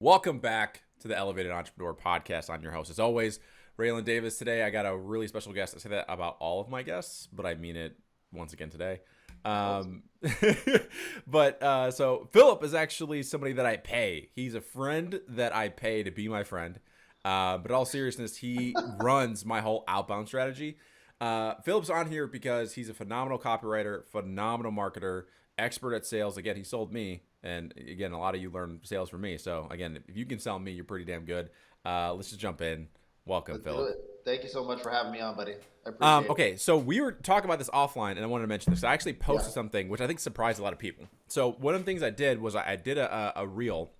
Welcome back to the Elevated Entrepreneur Podcast. I'm your host, as always, Raylan Davis. Today, I got a really special guest. I say that about all of my guests, but I mean it once again today. So Phillip is actually somebody that I pay. He's a friend that I pay to be my friend. But in all seriousness, he runs my whole outbound strategy. Phillip's on here because he's a phenomenal copywriter, phenomenal marketer, expert at sales. Again, he sold me. And again, a lot of you learn sales from me. So again, if you can sell me, you're pretty damn good. Let's just jump in. Welcome, Phillip. Thank you so much for having me on, buddy. I appreciate it. Okay, so we were talking about this offline, and I wanted to mention this. I actually posted something which I think surprised a lot of people. So one of the things I did was I did a reel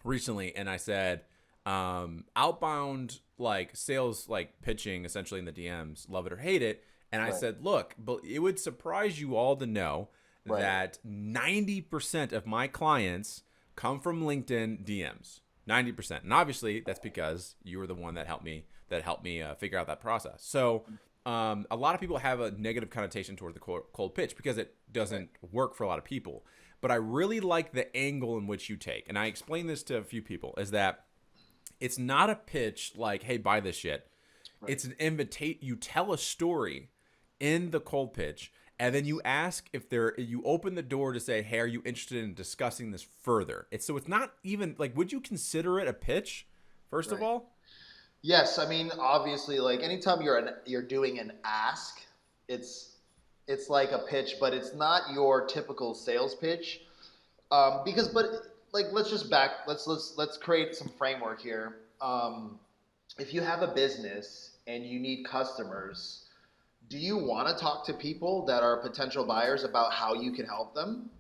recently, and I said outbound like sales, like pitching essentially in the DMs, love it or hate it. And I said, look, but it would surprise you all to know that 90% of my clients come from LinkedIn DMs. 90%. And obviously that's because you were the one that helped me figure out that process. So a lot of people have a negative connotation toward the cold pitch because it doesn't work for a lot of people. But I really like the angle in which you take. And I explained this to a few people, is that it's not a pitch like, hey, buy this shit. It's an invitation. You tell a story in the cold pitch, and then you ask you open the door to say, hey, are you interested in discussing this further? So it's not even like, would you consider it a pitch, first of all? Yes. I mean, obviously, like anytime you're doing an ask, it's like a pitch, but it's not your typical sales pitch. Let's create some framework here. If you have a business and you need customers, do you want to talk to people that are potential buyers about how you can help them?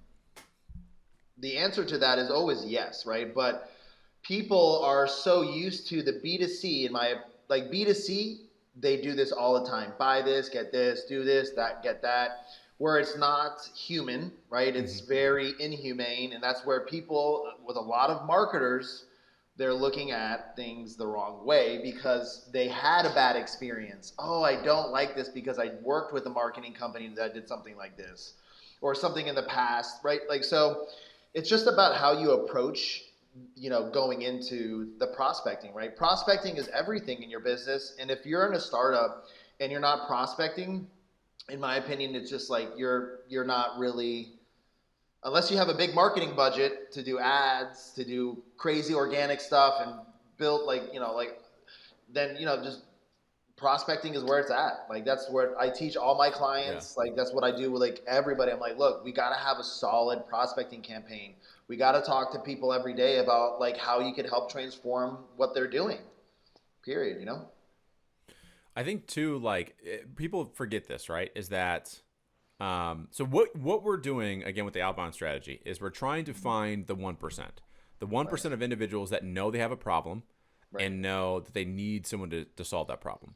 The answer to that is always yes, right? But people are so used to the B2C, B2C, they do this all the time. Buy this, get this, do this, that, get that. Where it's not human, right? It's very inhumane. And that's where people, with a lot of marketers, they're looking at things the wrong way because they had a bad experience. Oh, I don't like this because I worked with a marketing company that did something like this or something in the past, right? So it's just about how you approach, going into the prospecting, right? Prospecting is everything in your business. And if you're in a startup and you're not prospecting, in my opinion, it's just like you're not really, unless you have a big marketing budget to do ads, to do crazy organic stuff and build just prospecting is where it's at. Like that's where I teach all my clients. Yeah. Like that's what I do with like everybody. I'm like, look, we got to have a solid prospecting campaign. We got to talk to people every day about like how you could help transform what they're doing. Period. I think too, people forget this, right? Is that so what we're doing again with the outbound strategy is we're trying to find the 1%, the 1% of individuals that know they have a problem and know that they need someone to solve that problem.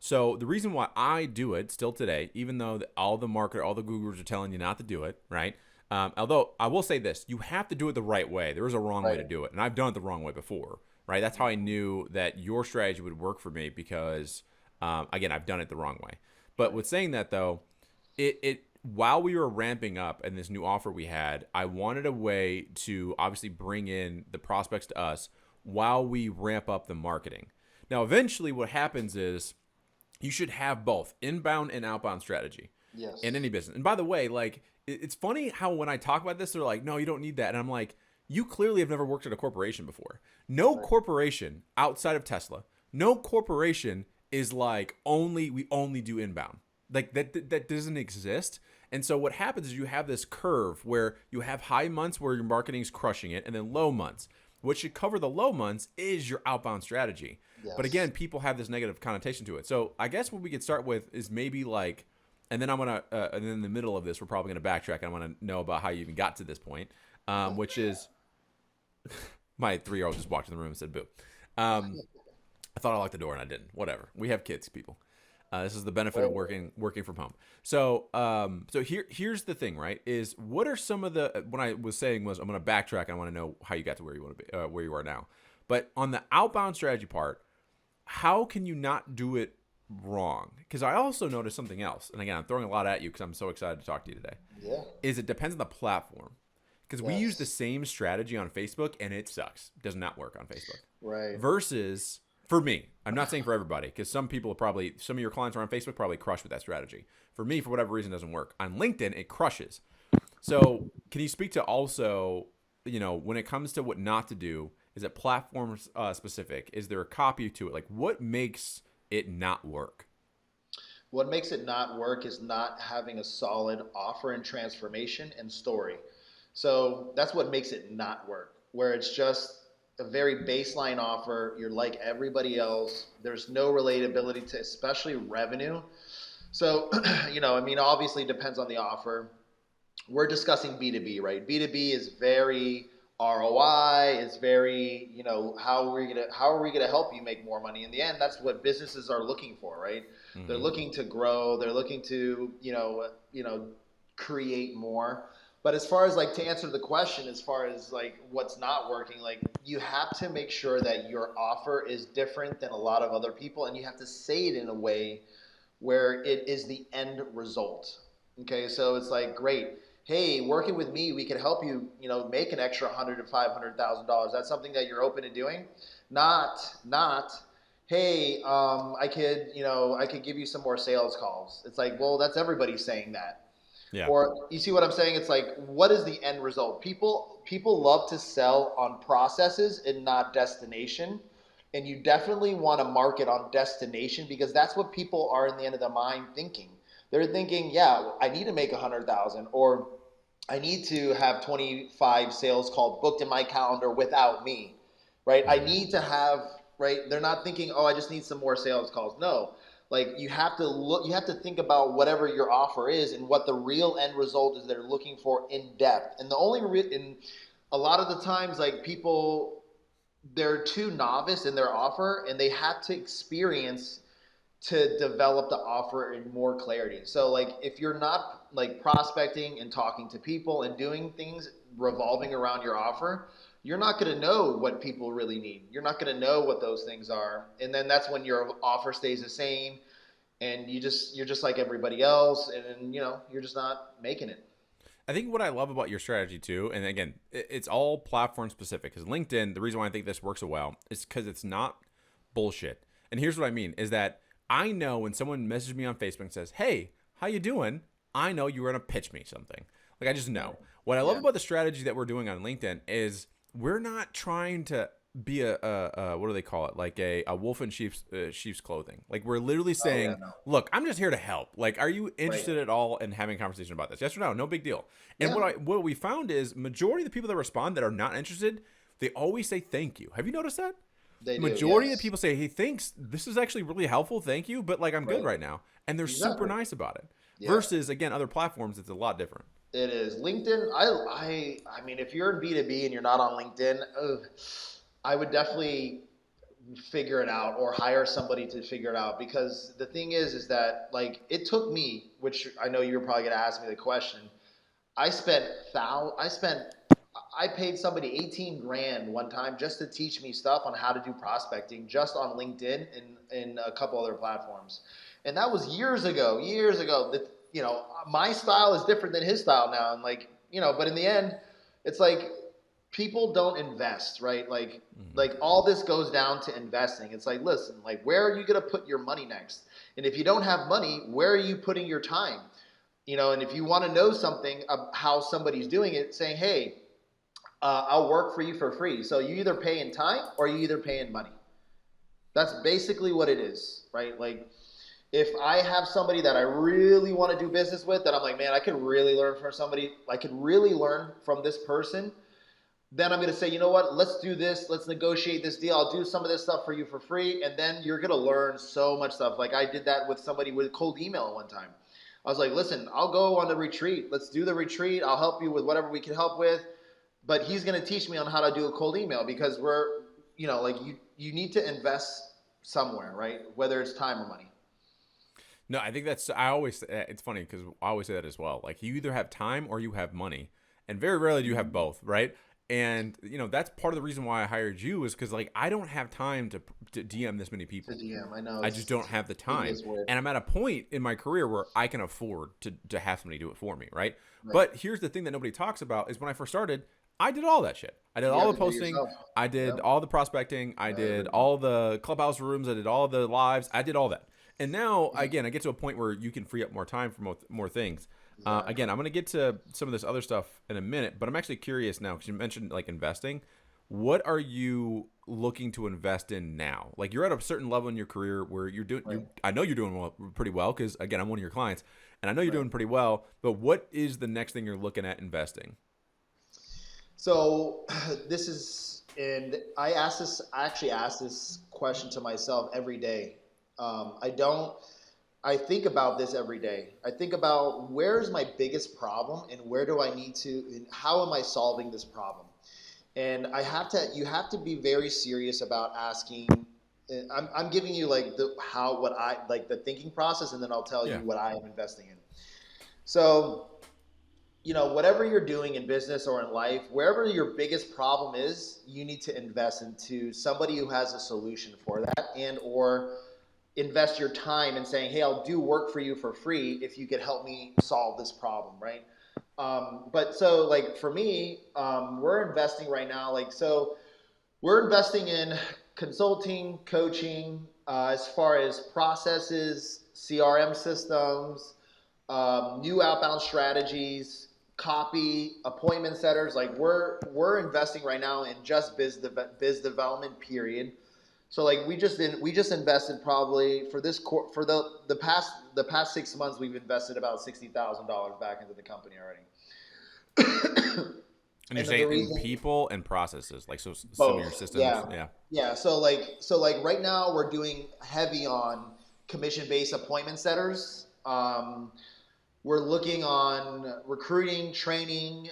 So the reason why I do it still today, even though all the gurus are telling you not to do it, right? Although I will say this, you have to do it the right way. There is a wrong way to do it. And I've done it the wrong way before, right? That's how I knew that your strategy would work for me because, again, I've done it the wrong way. But with saying that though, it while we were ramping up and this new offer we had, I wanted a way to obviously bring in the prospects to us while we ramp up the marketing. Now, eventually what happens is you should have both inbound and outbound strategy in any business. And by the way, it's funny how when I talk about this, they're like, no, you don't need that. And I'm like, you clearly have never worked at a corporation before. No corporation outside of Tesla, no corporation is like we only do inbound. Like that doesn't exist. And so what happens is you have this curve where you have high months where your marketing is crushing it and then low months. What should cover the low months is your outbound strategy. Yes. But again, people have this negative connotation to it. So I guess what we could start with is maybe and then I'm going to, and then in the middle of this, we're probably going to backtrack. And I want to know about how you even got to this point, which is my 3-year-old just walked in the room and said, boo. I thought I locked the door and I didn't. Whatever. We have kids, people. This is the benefit of working from home. So here's the thing, right? Is what are some of the what I was saying was I'm going to backtrack. And I want to know how you got to where you want to be, where you are now. But on the outbound strategy part, how can you not do it wrong? Because I also noticed something else. And again, I'm throwing a lot at you because I'm so excited to talk to you today. Yeah. Is it depends on the platform. because we use the same strategy on Facebook and it sucks. It does not work on Facebook. Right. Versus for me, I'm not saying for everybody, because some people probably, some of your clients are on Facebook probably crush with that strategy. For me, for whatever reason, it doesn't work. On LinkedIn, it crushes. So can you speak to also, when it comes to what not to do, is it platform specific? Is there a copy to it? Like, what makes it not work? What makes it not work is not having a solid offer and transformation and story. So that's what makes it not work, where it's just a very baseline offer. You're like everybody else. There's no relatability to especially revenue. So, obviously it depends on the offer. We're discussing B2B, right? B2B is very ROI, it's very, how are we gonna help you make more money? In the end, that's what businesses are looking for, right? Mm-hmm. They're looking to grow, they're looking to, create more. But as far as to answer the question, as far as what's not working, you have to make sure that your offer is different than a lot of other people, and you have to say it in a way where it is the end result. Okay, so it's great. Hey, working with me, we can help you, make an extra $100,000 to $500,000. That's something that you're open to doing. Not, hey, I could give you some more sales calls. It's well, that's everybody saying that. Yeah. Or you see what I'm saying? It's what is the end result? People love to sell on processes and not destination. And you definitely want to market on destination, because that's what people are in the end of the mind thinking. They're thinking, yeah, I need to make 100,000, or I need to have 25 sales calls booked in my calendar without me, right? I need to have, right? They're not thinking, oh, I just need some more sales calls. No, you have to think about whatever your offer is and what the real end result is they're looking for in depth. And a lot of the times, people, they're too novice in their offer, and they have to experience to develop the offer in more clarity. So if you're not prospecting and talking to people and doing things revolving around your offer, you're not going to know what people really need. You're not going to know what those things are. And then that's when your offer stays the same, and you're just like everybody else, and you're just not making it. I think what I love about your strategy too, and again, it's all platform specific, because LinkedIn, the reason why I think this works so well is because it's not bullshit. And here's what I mean is that I know when someone messages me on Facebook and says, hey, how you doing? I know you're going to pitch me something. I just know. What I love about the strategy that we're doing on LinkedIn is we're not trying to be a what do they call it? A wolf in sheep's clothing. We're literally saying, look, I'm just here to help. Are you interested at all in having a conversation about this? Yes or no? No big deal. And what we found is majority of the people that respond that are not interested, they always say thank you. Have you noticed that? The majority of the people say, hey, thanks. This is actually really helpful. Thank you. But I'm good right now. And they're super nice about it. Yeah. Versus, again, other platforms, it's a lot different. It is. LinkedIn, I mean, if you're in B2B and you're not on LinkedIn, I would definitely figure it out or hire somebody to figure it out. Because the thing is that it took me, which I know you're probably going to ask me the question. I paid somebody 18 grand one time just to teach me stuff on how to do prospecting just on LinkedIn and a couple other platforms. And that was years ago. My style is different than his style now. And but in the end, it's people don't invest, right? All this goes down to investing. It's listen, where are you going to put your money next? And if you don't have money, where are you putting your time? And if you want to know something of how somebody's doing it, saying, hey, I'll work for you for free. So you either pay in time or you either pay in money. That's basically what it is, right? If I have somebody that I really want to do business with, that I'm man, I could really learn from somebody. I could really learn from this person. Then I'm going to say, you know what? Let's do this. Let's negotiate this deal. I'll do some of this stuff for you for free. And then you're going to learn so much stuff. I did that with somebody with cold email one time. I was listen, I'll go on the retreat. Let's do the retreat. I'll help you with whatever we can help with. But he's going to teach me on how to do a cold email, because we're, you need to invest somewhere, right? Whether it's time or money. No, I think it's funny because I always say that as well. You either have time or you have money, and very rarely do you have both, right? And that's part of the reason why I hired you, is because like I don't have time to DM this many To people. DM, I know I just it's don't have the time. tedious work. And I'm at a point in my career where I can afford to have somebody do it for me, right? Right. But here's the thing that nobody talks about is when I first started, I did all that shit. I did You all have the to do it posting. yourself. I did Yep. all the prospecting. I did Everything. all the clubhouse rooms. I did all the lives. I did all that. And now, again, I get to a point where you can free up more time for more things. Again, Exactly. I'm going to get to some of this other stuff in a minute, but I'm actually curious now because you mentioned like investing. What are you looking to invest in now? Like you're at a certain level in your career where you're doing. Right. I know you're doing pretty well because again, I'm one of your clients, and I know you're Right. doing pretty well. But what is the next thing you're looking at investing? So this is, and I ask this. I actually ask this question to myself every day. I don't. I think about this every day. I think about where is my biggest problem and where do I need to, and how am I solving this problem? And you have to be very serious about asking. And I'm giving you like what I like the thinking process, and then I'll tell Yeah. you what I am investing in. So, whatever you're doing in business or in life, wherever your biggest problem is, you need to invest into somebody who has a solution for that, and or invest your time in saying, hey, I'll do work for you for free if you could help me solve this problem, right? But so like for me, we're investing right now. We're investing in consulting, coaching, as far as processes, CRM systems, new outbound strategies, copy, appointment setters. Like we're investing right now in just biz development. Period. So like we just invested probably for for the past 6 months we've invested about $60,000 back into the company already. And you're And then the saying in reason people and processes, like so some of your both, systems. yeah, Yeah. yeah. So like right now we're doing heavy on commission based appointment setters. We're looking on recruiting, training,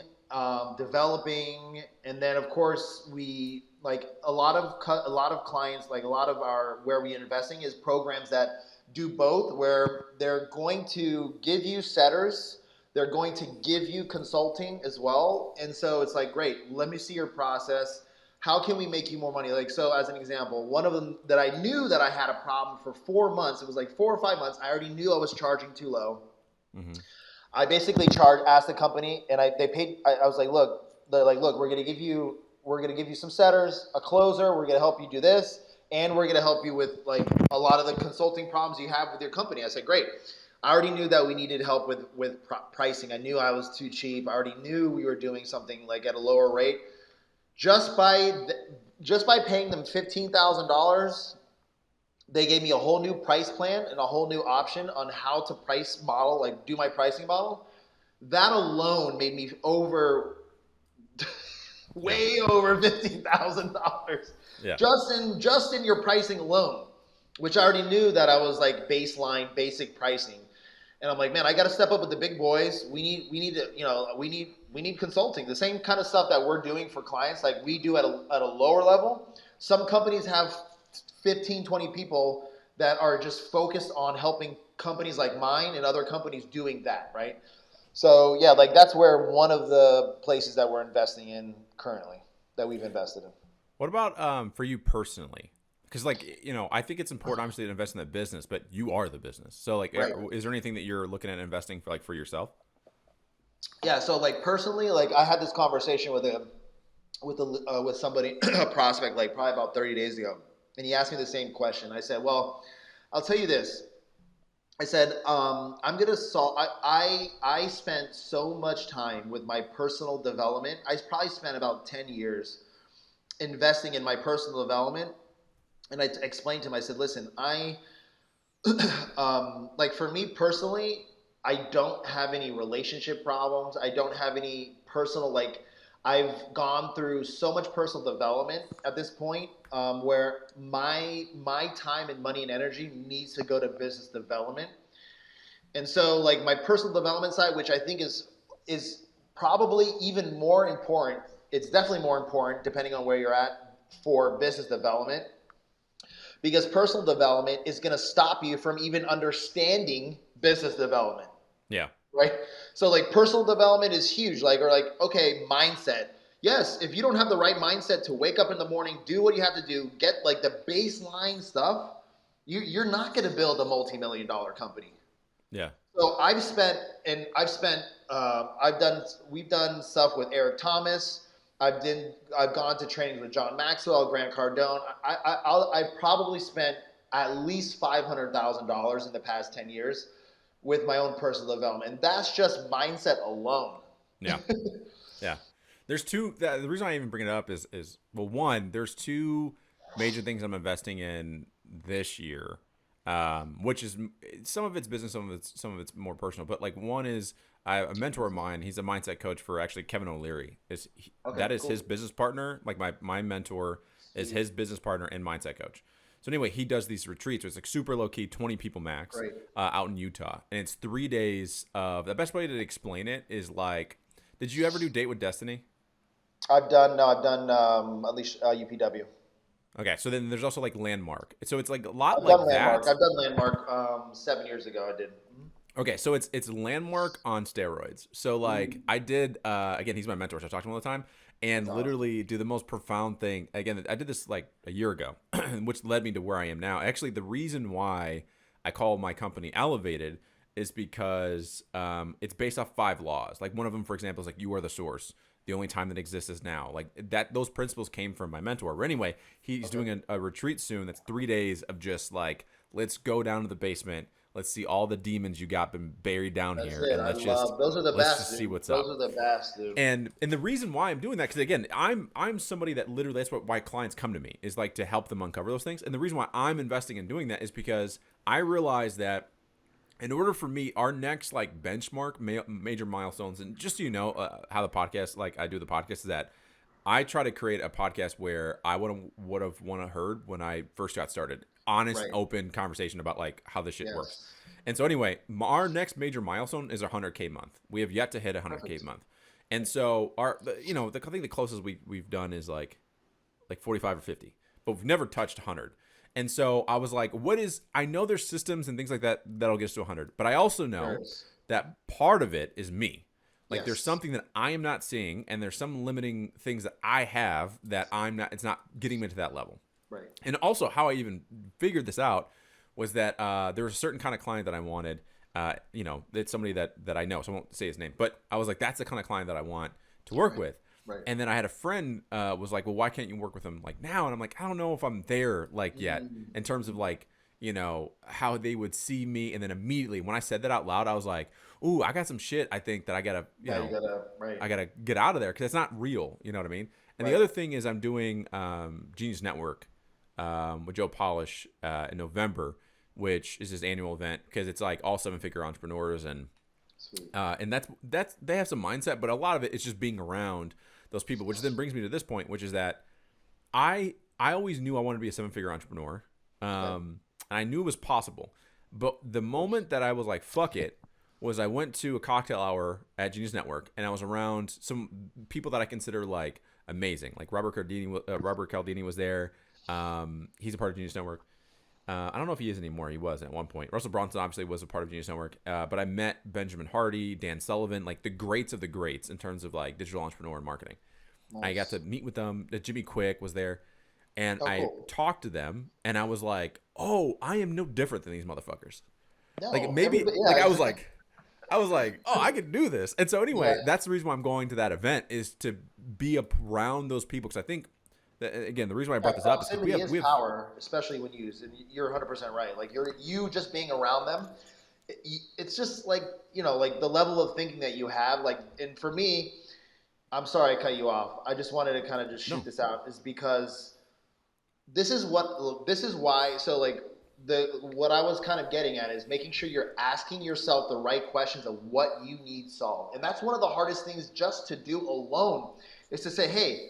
developing, and then of course we like a lot of clients, like a lot of our where we are investing is programs that do both, where they're going to give you setters, they're going to give you consulting as well, and so it's like great. Let me see your process. How can we make you more money? Like so, as an example, one of them that I knew that I had a problem for 4 months. It was like 4 or 5 months. I already knew I was charging too low. Mm-hmm. I basically asked the company, and they paid. I was like, look, they're like, look, we're gonna give you some setters, a closer. We're gonna help you do this, and we're gonna help you with like a lot of the consulting problems you have with your company. I said, great. I already knew that we needed help with pricing. I knew I was too cheap. I already knew we were doing something like at a lower rate. Just by just by paying them $15,000, they gave me a whole new price plan and a whole new option on how to price model, like do my pricing model. That alone made me Yeah. way over $15,000 Yeah. just in your pricing alone, which I already knew that I was like baseline basic pricing. And I'm like, man, I got to step up with the big boys. We need to, we need consulting. The same kind of stuff that we're doing for clients, like we do at a lower level. Some companies have 15, 20 people that are just focused on helping companies like mine and other companies doing that, right? So yeah, like that's where one of the places that we're investing in currently, that we've invested in. What about for you personally? Because like I think it's important obviously to invest in the business, but you are the business. So like, Right. is there anything that you're looking at investing for, like for yourself? Yeah. So like personally, like I had this conversation with somebody, a prospect, like probably about 30 days ago, and he asked me the same question. I said, well, I'll tell you this. I said, I'm gonna solve. I spent so much time with my personal development. I probably spent about 10 years investing in my personal development, and I explained to him. I said, listen, like for me personally, I don't have any relationship problems. I don't have any personal like. I've gone through so much personal development at this point, where my time and money and energy needs to go to business development. And so like my personal development side, which I think is probably even more important. It's definitely more important depending on where you're at for business development, because personal development is going to stop you from even understanding business development, Yeah. right? So like personal development is huge, like, or like, okay, mindset. Yes, if you don't have the right mindset to wake up in the morning, do what you have to do, get like the baseline stuff, you're not going to build a multi-million dollar company. Yeah. So we've done stuff with Eric Thomas. I've gone to trainings with John Maxwell, Grant Cardone. I probably spent at least $500,000 in the past 10 years with my own personal development. And that's just mindset alone. Yeah. Yeah. There's the reason I even bring it up is well, one, there's two major things I'm investing in this year, which is some of it's business, some of it's more personal. But like one is a mentor of mine. He's a mindset coach for actually Kevin O'Leary. That is cool. His business partner. Like my mentor is his business partner and mindset coach. So anyway, he does these retreats. It's like super low key, 20 people max, out in Utah, and it's 3 days of. The best way to explain it is like, did you ever do Date with Destiny? I've done at least UPW. Okay, so then there's also like Landmark. So it's like a lot I've like done that. I've done Landmark 7 years ago. I did. Okay, so it's Landmark on steroids. So like I did again, he's my mentor, so I talk to him all the time, and literally do the most profound thing. Again, I did this like a year ago, which led me to where I am now. Actually, the reason why I call my company Elevated is because it's based off 5 laws. Like one of them, for example, is like you are the source. The only time that exists is now. Like that, those principles came from my mentor. But anyway, he's doing a retreat soon. That's 3 days of just like, let's go down to the basement. Let's see all the demons you got been buried down here. And those are the best. Just see what's those up. Those are the best, dude. And the reason why I'm doing that, because again, I'm somebody that literally, that's why clients come to me, is like to help them uncover those things. And the reason why I'm investing in doing that is because I realize that in order for me, our next like benchmark major milestones, and just so you know how the podcast, like I do the podcast, is that I try to create a podcast where I would have heard when I first got started. Honest, open conversation about like how this shit works. And so anyway, our next major milestone is 100K month. We have yet to hit 100K month. And so I think the closest we've done is like 45 or 50, but we've never touched 100. And so I was like, I know there's systems and things like that that'll get us to 100, but I also know that part of it is me. Like there's something that I am not seeing, and there's some limiting things that I have that it's not getting me to that level. Right. And also how I even figured this out was that there was a certain kind of client that I wanted. It's somebody that I know, so I won't say his name, but I was like, that's the kind of client that I want to work with. Right. And then I had a friend was like, well, why can't you work with them like now? And I'm like, I don't know if I'm there like yet in terms of like, how they would see me. And then immediately when I said that out loud, I was like, ooh, I got some shit. I think that I gotta, I gotta get out of there because it's not real. You know what I mean? And the other thing is I'm doing Genius Network with Joe Polish in November, which is his annual event because it's like all 7-figure entrepreneurs and that's they have some mindset, but a lot of it is just being around those people, which then brings me to this point, which is that I always knew I wanted to be a 7-figure entrepreneur. And I knew it was possible. But the moment that I was like, fuck it, was I went to a cocktail hour at Genius Network, and I was around some people that I consider like amazing. Like Robert Cialdini was there. He's a part of Genius Network. I don't know if he is anymore. He was at one point. Russell Brunson obviously was a part of Genius Network. But I met Benjamin Hardy, Dan Sullivan, like the greats of the greats in terms of like digital entrepreneur and marketing. Nice. I got to meet with them. Jimmy Quick was there. And I talked to them, and I was like, oh, I am no different than these motherfuckers. No, like maybe I was like, oh, I can do this. And so anyway, that's the reason why I'm going to that event, is to be around those people. Because I think that, again, the reason why I brought this up is we have power, especially when used. And you're 100% right. Like you just being around them, it's just like, like the level of thinking that you have. Like, and for me, I'm sorry I cut you off. I just wanted to kind of just shoot this out, is because this is why. So like what I was kind of getting at is making sure you're asking yourself the right questions of what you need solved. And that's one of the hardest things just to do alone, is to say, hey,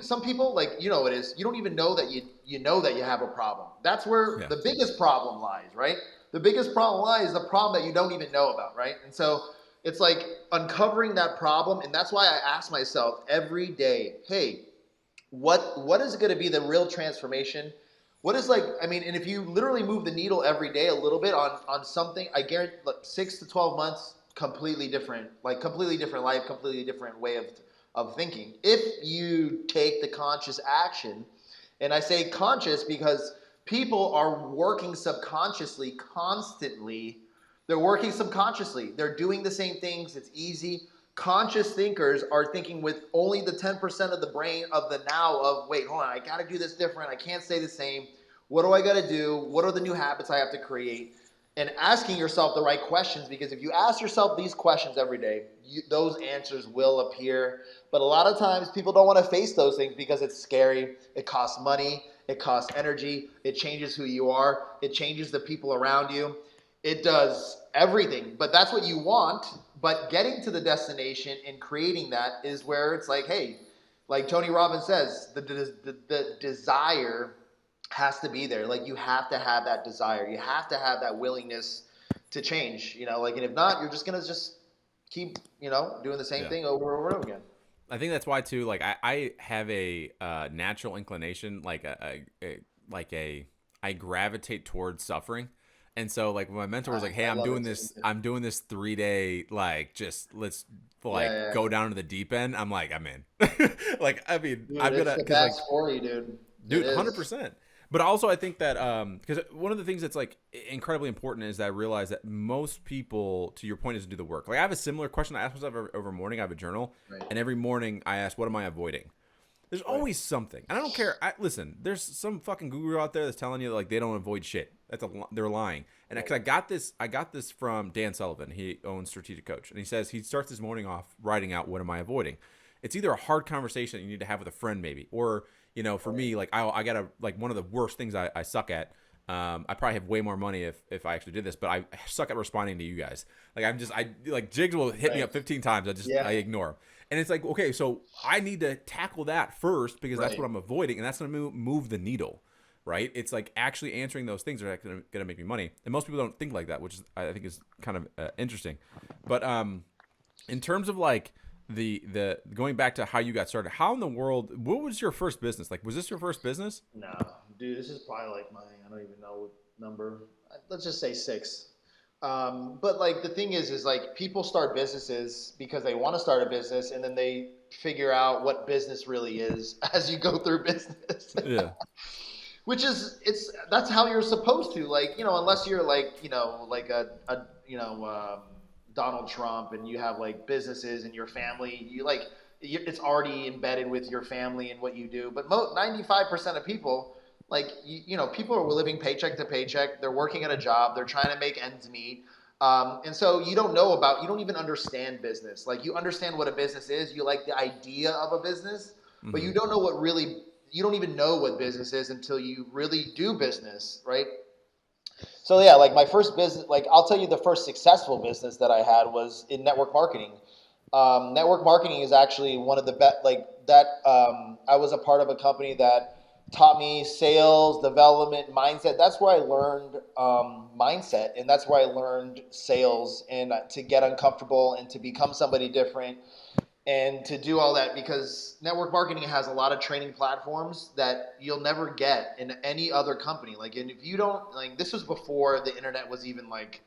some people, like, it is, you don't even know that you know that you have a problem. That's where the biggest problem lies, right? The biggest problem lies the problem that you don't even know about, right? And so it's like uncovering that problem. And that's why I ask myself every day, hey, what is going to be the real transformation? What is and if you literally move the needle every day a little bit on something, I guarantee 6 to 12 months, completely different life, completely different way of thinking. If you take the conscious action, and I say conscious because people are working subconsciously constantly. They're working subconsciously. They're doing the same things. It's easy. Conscious thinkers are thinking with only the 10% of the brain of the now of, wait, hold on, I got to do this different. I can't stay the same. What do I got to do? What are the new habits I have to create? And asking yourself the right questions, because if you ask yourself these questions every day, those answers will appear. But a lot of times people don't want to face those things because it's scary. It costs money. It costs energy. It changes who you are. It changes the people around you. It does everything. But that's what you want. But getting to the destination and creating that is where it's like, hey, like Tony Robbins says, the desire has to be there. Like you have to have that desire. You have to have that willingness to change. Like, and if not, you're just gonna just keep, doing the same thing over and over again. I think that's why too. Like I have a natural inclination, I gravitate towards suffering, and so like when my mentor was like, "Hey, I'm doing this 3-day let's go down to the deep end." I'm like, I'm in. Like I mean, Dude, I'm it's gonna the best for you, dude. 100%. But also, I think that because one of the things that's like incredibly important is that I realize that most people, to your point, is to do the work. Like I have a similar question I ask myself over morning. I have a journal, and every morning I ask, "What am I avoiding?" There's always something, and I don't care. Listen, there's some fucking guru out there that's telling you like they don't avoid shit. They're lying. And because I got this from Dan Sullivan. He owns Strategic Coach, and he says he starts his morning off writing out, "What am I avoiding?" It's either a hard conversation that you need to have with a friend, maybe, or for me, like I got one of the worst things I suck at. I probably have way more money if I actually did this, but I suck at responding to you guys. Like Jigs will hit me up 15 times. I ignore him. And it's like, okay, so I need to tackle that first because that's what I'm avoiding. And that's going to move the needle, right? It's like actually answering those things are going to make me money. And most people don't think like that, which I think is kind of interesting. But in terms of like, the going back to how you got started, how in the world, what was your first business? Like, was this your first business? No, dude, this is probably like I don't even know what number. Let's just say 6. But like the thing is like people start businesses because they want to start a business, and then they figure out what business really is as you go through business. Yeah. Which is that's how you're supposed to, like, unless you're like, like a Donald Trump, and you have like businesses and your family, it's already embedded with your family and what you do. But 95% of people, like, people are living paycheck to paycheck. They're working at a job. They're trying to make ends meet. And so you don't even understand business. Like, you understand what a business is. You like the idea of a business, but you don't know you don't even know what business is until you really do business, right? So yeah, like my first business, like I'll tell you, the first successful business that I had was in network marketing. Network marketing is actually one of the best, like that. I was a part of a company that taught me sales, development, mindset. That's where I learned mindset, and that's where I learned sales, and to get uncomfortable and to become somebody different, and to do all that, because network marketing has a lot of training platforms that you'll never get in any other company. Like, and if you don't, like, this was before the internet was even like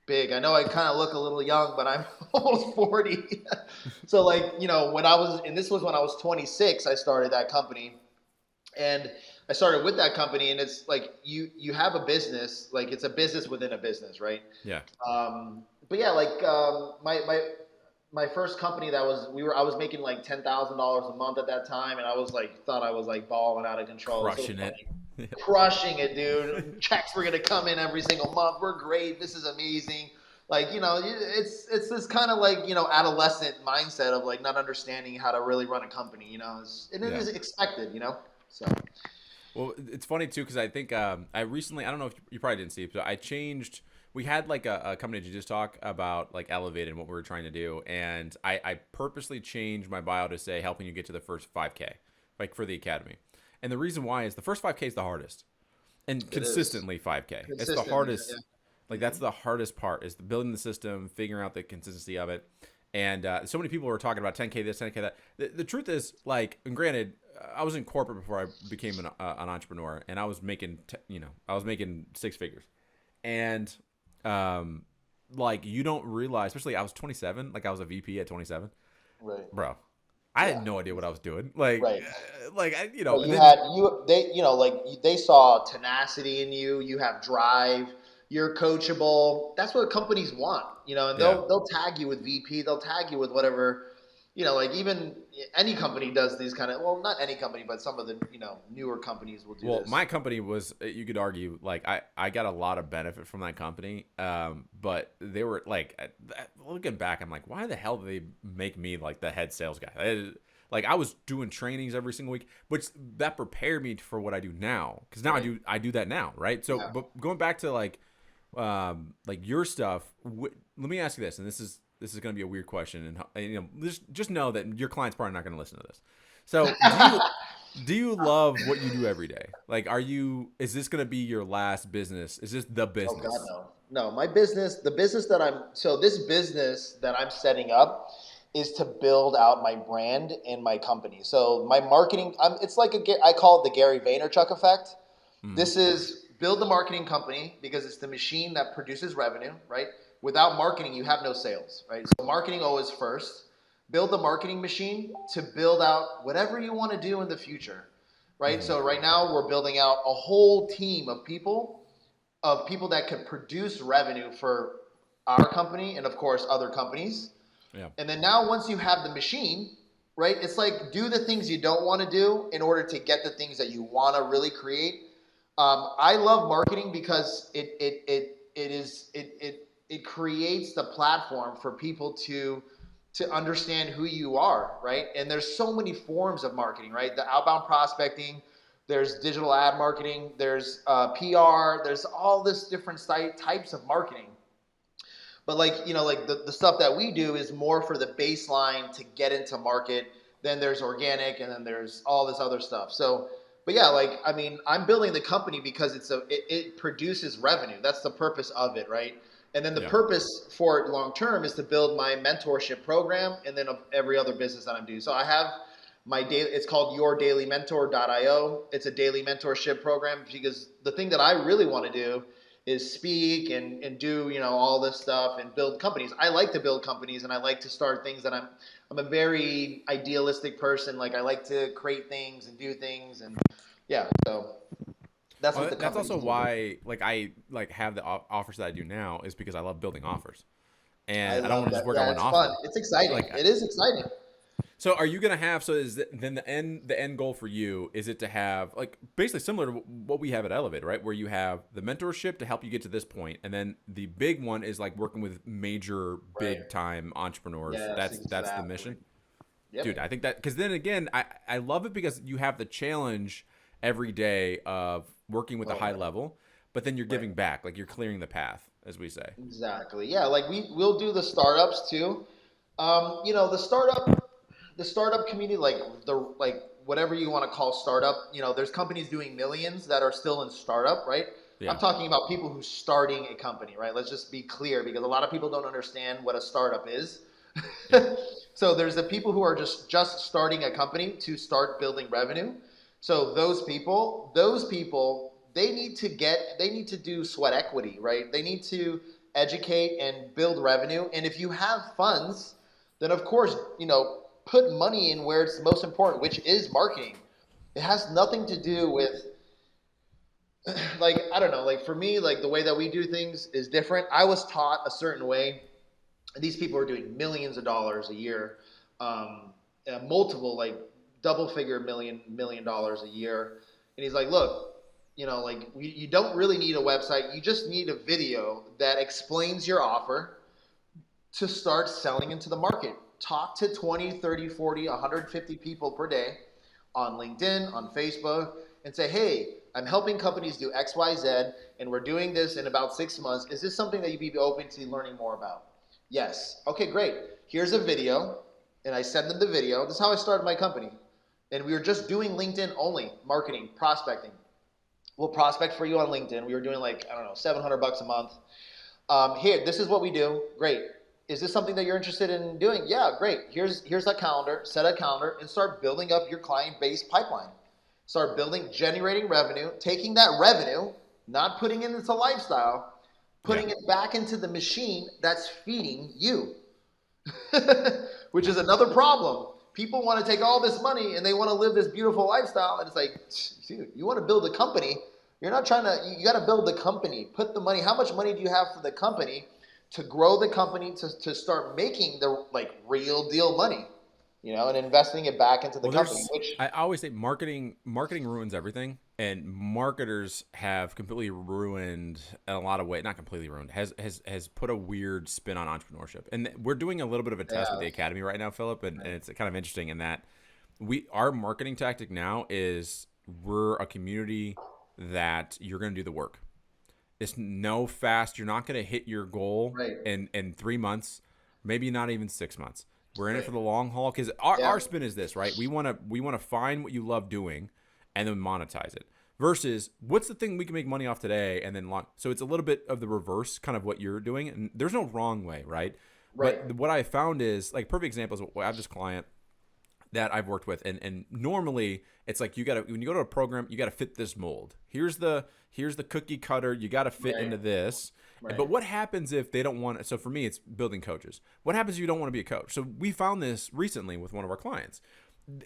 big. I know I kind of look a little young, but I'm almost 40. So like, this was when I was 26, I started that company. And I started with that company, and it's like you have a business, like it's a business within a business, right? Yeah. But yeah, like my first company I was making like $10,000 a month at that time, and I was like thought I was like balling out of control, crushing it, crushing it, dude. Checks were gonna come in every single month. We're great. This is amazing. Like, it's this kind of like, adolescent mindset of like not understanding how to really run a company. It is expected, So. Well, it's funny too, because I think I recently, I don't know if you probably didn't see it, but I changed. We had like a company to just talk about like Elevated and what we were trying to do, and I purposely changed my bio to say helping you get to the first 5K, like for the academy. And the reason why is the first 5K is the hardest, and consistently 5K. It's the hardest. Yeah. Like that's the hardest part, is the building the system, figuring out the consistency of it. And so many people were talking about 10K this, 10K that. The truth is, like, and granted, I was in corporate before I became an entrepreneur, and I was making, I was making 6 figures. And like, you don't realize, especially I was 27, like I was a VP at 27. Right. Bro, I Yeah. had no idea what I was doing. Right. But And you then had they like they saw tenacity in you. You have drive. You're coachable. That's what companies want, and yeah. they'll tag you with VP. They'll tag you with whatever, like even any company does these kind of, well, not any company, but some of the newer companies will do Well, this. my company was, you could argue, like I got a lot of benefit from that company. But they were like, looking back, I'm like, why the hell did they make me like the head sales guy? Like I was doing trainings every single week, which that prepared me for what I do now. Cause now Right. I do that now. Right. So, Yeah. but going back to like your stuff, let me ask you this. And this is going to be a weird question. And just know that your client's probably not going to listen to this. So do you love what you do every day? Like, is this going to be your last business? Is this the Oh God, business? no. No, my business, this business that I'm setting up is to build out my brand and my company. So my marketing, it's like I call it the Gary Vaynerchuk effect. Mm, This is build the marketing company because it's the machine that produces revenue, right? Without marketing, you have no sales, right? So marketing always first. Build the marketing machine to build out whatever you want to do in the future, right? mm, So right now we're building out a whole team of people that could produce revenue for our company and of course other companies. yeah. And then now once you have the machine, right? It's like do the things you don't want to do in order to get the things that you want to really create. I love marketing because it creates the platform for people to understand who you are, right? And there's so many forms of marketing, right? The outbound prospecting, there's digital ad marketing, there's PR, there's all this different types of marketing. But like the stuff that we do is more for the baseline to get into market. Then there's organic, and then there's all this other stuff. So, but yeah, like I mean, I'm building the company because it produces revenue. That's the purpose of it, right? And then the Yeah. purpose for it long term is to build my mentorship program, and then of every other business that I'm doing. So I have my daily. It's called yourdailymentor.io. It's a daily mentorship program because the thing that I really want to do is speak and do all this stuff and build companies. I like to build companies and I like to start things that I'm a very idealistic person. Like I like to create things and do things and yeah. So that's what Well, the that's company's also doing. why, like, I like have the offers that I do now is because I love building offers, I and I don't love want to just that. work on Yeah, one it's fun. offer. It's exciting. Like, It is exciting. so are you gonna have? So then the end goal for you is it to have like basically similar to what we have at Elevate, right? Where you have the mentorship to help you get to this point, and then the big one is like working with major Right. big time entrepreneurs. Yes, That's the exactly. mission, dude. Yep. I think that because then again, I love it because you have the challenge every day of working with a Oh high man. level, but then you're Right. giving back, like you're clearing the path, as we say. Exactly. Yeah, like we'll do the startups too. The startup community, like whatever you want to call startup. There's companies doing millions that are still in startup, right? I'm Yeah. talking about people who's starting a company, right? Let's just be clear because a lot of people don't understand what a startup is. Yeah. So there's the people who are just starting a company to start building revenue. So those people, they need to do sweat equity, right? They need to educate and build revenue. And if you have funds, then of course, put money in where it's most important, which is marketing. It has nothing to do with like I don't know, like for me, like the way that we do things is different. I was taught a certain way. These people are doing millions of dollars a year, multiple like double figure million dollars a year. And he's like, look, like you don't really need a website. You just need a video that explains your offer to start selling into the market. Talk to 20, 30, 40, 150 people per day on LinkedIn, on Facebook, and say, hey, I'm helping companies do X, Y, Z, and we're doing this in about 6 months. Is this something that you'd be open to learning more about? Yes. Okay, great. Here's a video, and I send them the video. This is how I started my company. And we were just doing LinkedIn only, marketing, prospecting. We'll prospect for you on LinkedIn. We were doing like, I don't know, $700 a month. Here, this is what we do. Great. Is this something that you're interested in doing? Yeah, great. Here's a calendar. Set a calendar and start building up your client base pipeline. Start generating revenue, taking that revenue, not putting it into lifestyle, Yeah. putting it back into the machine that's feeding you, which is another problem. people want to take all this money and they want to live this beautiful lifestyle. And it's like, dude, you want to build a company. You're not trying to, you got to build the company. Put the money. How much money do you have for the company to grow the company to start making the like real deal money, and investing it back into the company? I always say marketing ruins everything, and marketers have completely ruined in a lot of ways. Not completely ruined. Has put a weird spin on entrepreneurship, and we're doing a little bit of a test with the academy right now, Phillip, and it's kind of interesting in that our marketing tactic now is we're a community that you're going to do the work. It's no fast. You're not going to hit your goal in 3 months, maybe not even 6 months. We're in it for the long haul, because our spin is this, right? We want to find what you love doing and then monetize it. Versus, what's the thing we can make money off today and then launch? So it's a little bit of the reverse, kind of what you're doing. And there's no wrong way, right? But what I found is, like, perfect example is I have this client that I've worked with, and normally it's like when you go to a program, you gotta fit this mold. Here's the cookie cutter, you gotta fit into this. But what happens if they don't want it? So for me, it's building coaches. What happens if you don't want to be a coach? So we found this recently with one of our clients.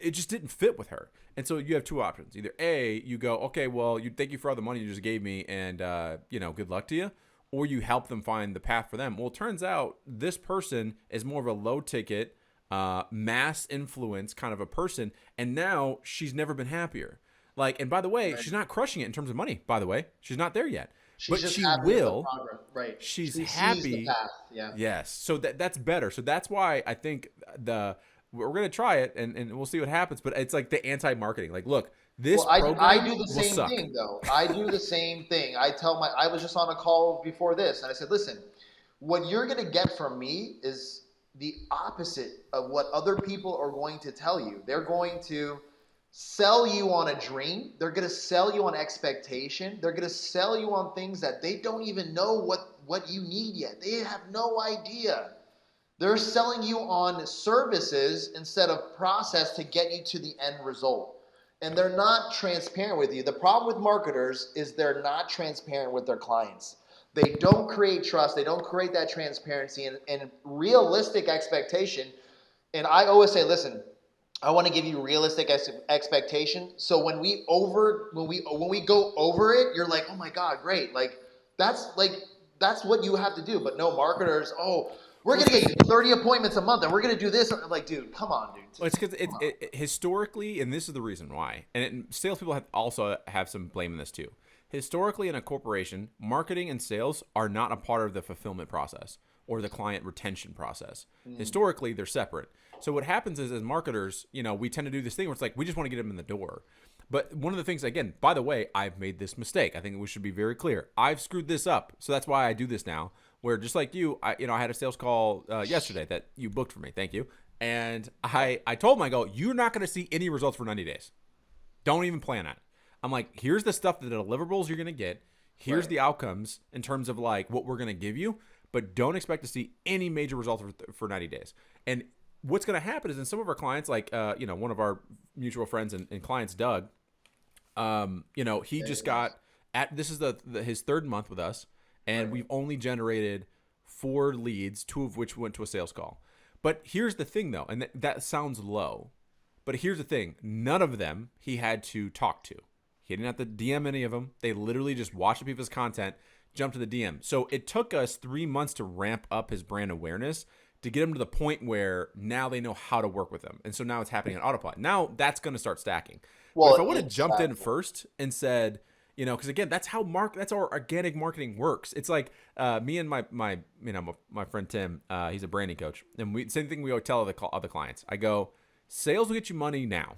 It just didn't fit with her. And so you have two options. Either A, you go, okay, well, thank you for all the money you just gave me, and good luck to you. Or you help them find the path for them. Well, it turns out this person is more of a low ticket, mass influence kind of a person, and now she's never been happier. And by the way, she's not crushing it in terms of money. By the way, she's not there yet, but she will. She's happy. Yes. So that's better. So that's why I think we're gonna try it, and we'll see what happens. But it's like the anti-marketing. Like, look, this program I do the same suck. thing though. I do the same thing. I was just on a call before this, and I said, listen, what you're gonna get from me is the opposite of what other people are going to tell you. They're going to sell you on a dream. They're going to sell you on expectation. They're going to sell you on things that they don't even know what you need yet. They have no idea. They're selling you on services instead of process to get you to the end result. And they're not transparent with you. The problem with marketers is they're not transparent with their clients. They don't create trust. They don't create that transparency and realistic expectation. And I always say, listen, I want to give you realistic expectation. So when we go over it, you're like, oh my God, great. That's what you have to do. But no, marketers, we're going to get you 30 appointments a month and we're going to do this. I'm like, dude, come on, dude. Well, it's because historically, and this is the reason why, and salespeople also have some blame in this too. Historically, in a corporation, marketing and sales are not a part of the fulfillment process or the client retention process. Historically, they're separate. So what happens is, as marketers, we tend to do this thing where it's like, we just want to get them in the door. But one of the things, again, by the way, I've made this mistake. I think we should be very clear. I've screwed this up. So that's why I do this now, where just like you, I had a sales call yesterday that you booked for me. Thank you. And I told him, I go, you're not going to see any results for 90 days. Don't even plan on it. I'm like, here's the stuff, the deliverables you're going to get. Here's the outcomes in terms of like what we're going to give you, but don't expect to see any major results for 90 days. And what's going to happen is in some of our clients, like, one of our mutual friends and clients, Doug, he just got this is his third month with us, and we've only generated 4 leads, 2 of which went to a sales call. But here's the thing though, and that sounds low, but here's the thing. None of them he had to talk to. He didn't have to DM any of them. They literally just watched people's content, jumped to the DM. So it took us 3 months to ramp up his brand awareness to get him to the point where now they know how to work with him. And so now it's happening on autopilot. Now that's going to start stacking. Well, but if I would have jumped in first and said, because again, that's how our organic marketing works. It's like me and my friend Tim, he's a branding coach, and same thing we always tell other clients. I go, sales will get you money now.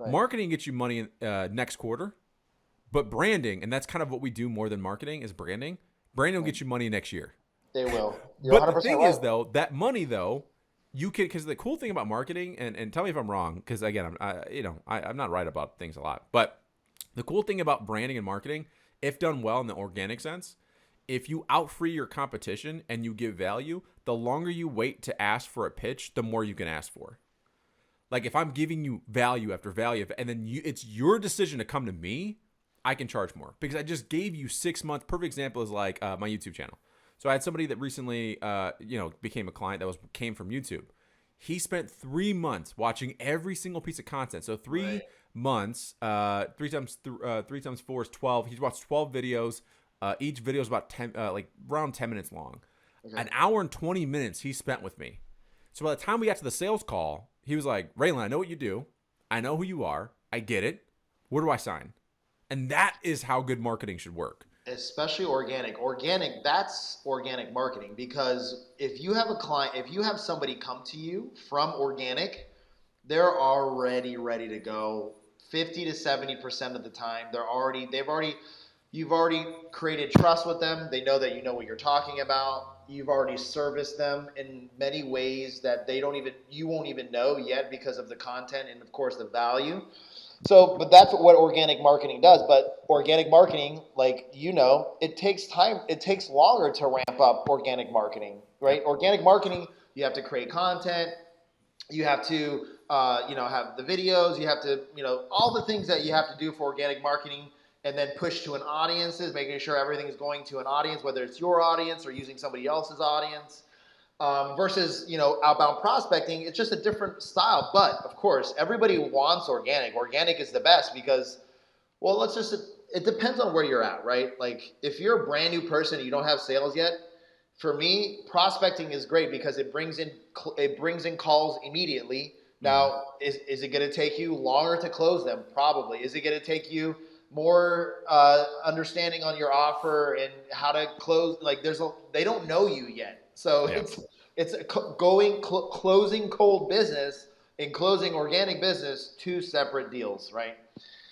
Right. Marketing gets you money next quarter, but branding, and that's kind of what we do more than marketing, is branding. Branding will get you money next year. They will. But the thing is, though, that money, though, you can, because the cool thing about marketing, and tell me if I'm wrong, because again, I'm not right about things a lot, but the cool thing about branding and marketing, if done well in the organic sense, if you out-free your competition and you give value, the longer you wait to ask for a pitch, the more you can ask for. Like if I'm giving you value after value, and then it's your decision to come to me, I can charge more because I just gave you 6 months. Perfect example is like my YouTube channel. So I had somebody that recently, became a client that came from YouTube. He spent 3 months watching every single piece of content. So 3 months, 3 times 4 is 12. He's watched 12 videos. Each video is about 10, around 10 minutes long. Okay. An hour and 20 minutes he spent with me. So by the time we got to the sales call, he was like, Raylan, I know what you do. I know who you are. I get it. Where do I sign? And that is how good marketing should work. Especially organic. That's organic marketing, because if you have a client, if you have somebody come to you from organic, they're already ready to go. 50 to 70% of the time, you've already created trust with them. They know that you know what you're talking about. You've already serviced them in many ways that you won't even know yet because of the content and of course the value. So, but that's what organic marketing does. But organic marketing, it takes time. It takes longer to ramp up organic marketing, right? Organic marketing, you have to create content. You have to, have the videos. You have to, all the things that you have to do for organic marketing, and then push to an audiences, making sure everything is going to an audience, whether it's your audience or using somebody else's audience. Versus, outbound prospecting, it's just a different style. But of course, everybody wants organic. Organic is the best because, well, it depends on where you're at, right? Like if you're a brand new person and you don't have sales yet, for me, prospecting is great because it brings in calls immediately. Now, is it going to take you longer to close them? Probably. Is it going to take you more understanding on your offer and how to close? Like they don't know you yet. So it's closing cold business and closing organic business, two separate deals, right?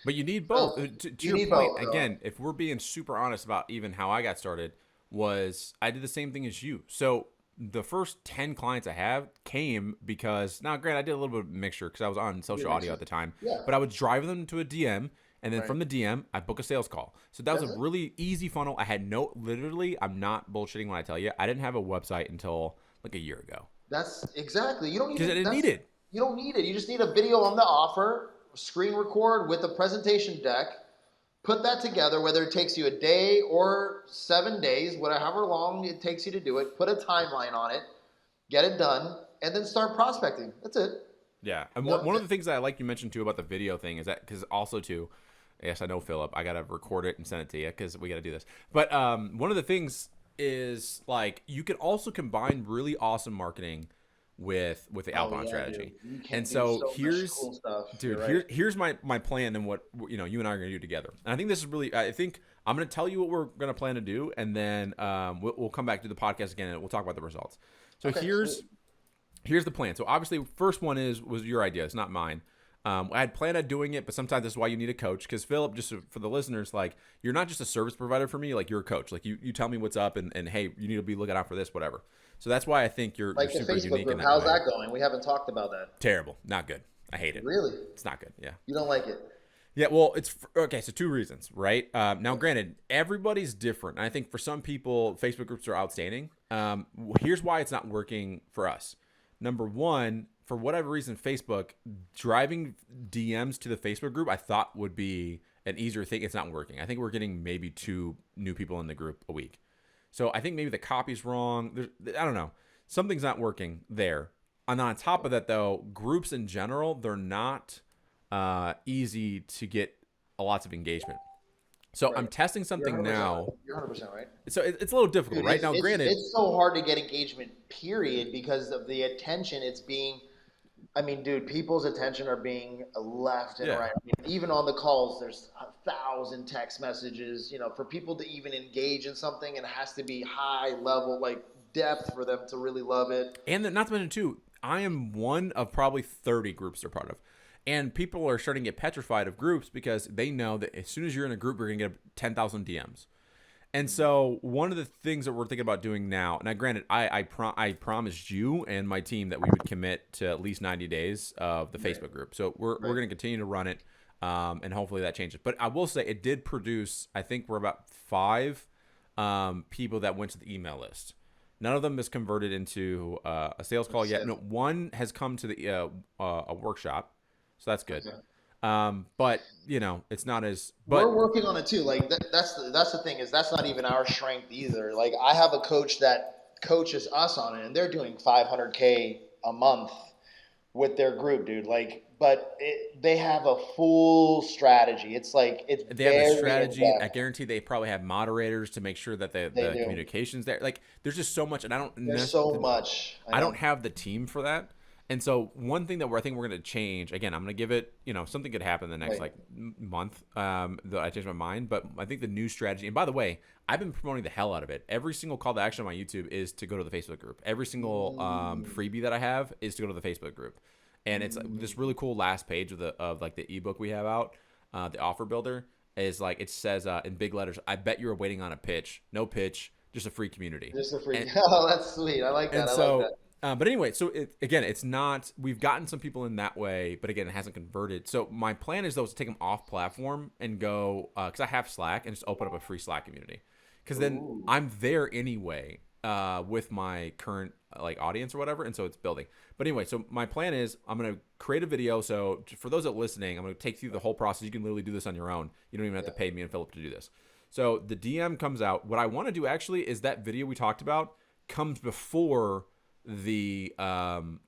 But you need both. To your point, both, again, if we're being super honest about even how I got started, was I did the same thing as you. So the first 10 clients I have came because, now granted, I did a little bit of mixture because I was on social audio at the time, but I would drive them to a DM. And then from the DM, I book a sales call. So that was a really easy funnel. I had literally, I'm not bullshitting when I tell you, I didn't have a website until like a year ago. That's exactly. You don't need it. Because I didn't need it. You don't need it. You just need a video on the offer, screen record with a presentation deck, put that together, whether it takes you a day or 7 days, however long it takes you to do it, put a timeline on it, get it done, and then start prospecting. That's it. Yeah. And one of the things that I like you mentioned too about the video thing is that, because also too, yes, I know, Phillip, I got to record it and send it to you because we got to do this. But one of the things is like you can also combine really awesome marketing with the outbound strategy. And so here's cool stuff. Dude, right. Here's my plan and what you and I are going to do together. And I think this is really, I think I'm going to tell you what we're going to plan to do, and then we'll come back to the podcast again and we'll talk about the results. So here's the plan. So obviously, first one was your idea. It's not mine. I had planned on doing it, but sometimes that's why you need a coach. Because Phillip, just for the listeners, like you're not just a service provider for me. Like you're a coach. Like you tell me what's up, and hey, you need to be looking out for this, whatever. So that's why I think you're like super the Facebook unique group. in that How's way. that going? We haven't talked about that. Terrible. Not good. I hate it. Really? It's not good. Yeah. You don't like it? Yeah, well, it's okay. So 2 reasons, right? Now, granted, everybody's different. And I think for some people, Facebook groups are outstanding. Here's why it's not working for us. Number one, for whatever reason, Facebook driving DMs to the Facebook group, I thought would be an easier thing. It's not working. I think we're getting maybe 2 new people in the group a week. So I think maybe the copy's wrong. I don't know. Something's not working there. And on top of that, though, groups in general, they're not easy to get lots of engagement. So right. I'm testing something now. You're 100% right. So it's a little difficult, right? Now, granted, it's so hard to get engagement, period, because of the attention it's being. I mean, dude, people's attention are being left and right. I mean, even on the calls, there's 1,000 text messages. For people to even engage in something, it has to be high level, like depth, for them to really love it. And not to mention, too, I am one of probably 30 groups they're part of. And people are starting to get petrified of groups because they know that as soon as you're in a group, you're going to get 10,000 DMs. And so one of the things that we're thinking about doing now granted, I promised you and my team that we would commit to at least 90 days of the Facebook group. So we're going to continue to run it, and hopefully that changes. But I will say it did produce, I think we're about 5 people that went to the email list. None of them is converted into a sales call yet. No, one has come to the a workshop. So that's good. Okay. But it's not as. But we're working on it too. Like that's the thing, is that's not even our strength either. Like I have a coach that coaches us on it, and they're doing $500K a month with their group, dude. Like, but they have a full strategy. It's like it's They have the very in strategy. I depth. guarantee they probably have moderators to make sure that They the do. communication's there. Like, there's just so much, and There's so much. I I don't know. have the team for that. And so one thing that I think we're going to change again, I'm going to give it, something could happen in the next Right. like month. Though I changed my mind, but I think the new strategy. And by the way, I've been promoting the hell out of it. Every single call to action on my YouTube is to go to the Facebook group. Every single Mm, freebie that I have is to go to the Facebook group. And it's this mm. really cool last page of like the ebook we have out, the offer builder is like it says in big letters. I bet you're waiting on a pitch. No pitch, just a free community. Just a free. And Oh, that's sweet. I like that. and I like so, that. but anyway, so again, it's not, we've gotten some people in that way, but again, it hasn't converted. So my plan is though is to take them off platform and go, cause I have Slack and just open up a free Slack community. Cause then Ooh. I'm there anyway, with my current like audience or whatever. And so it's building. But anyway, so my plan is I'm going to create a video. So for those that are listening, I'm going to take you through the whole process. You can literally do this on your own. You don't even have Yeah. to pay me and Philip to do this. So the DM comes out. What I want to do actually is that video we talked about comes before the The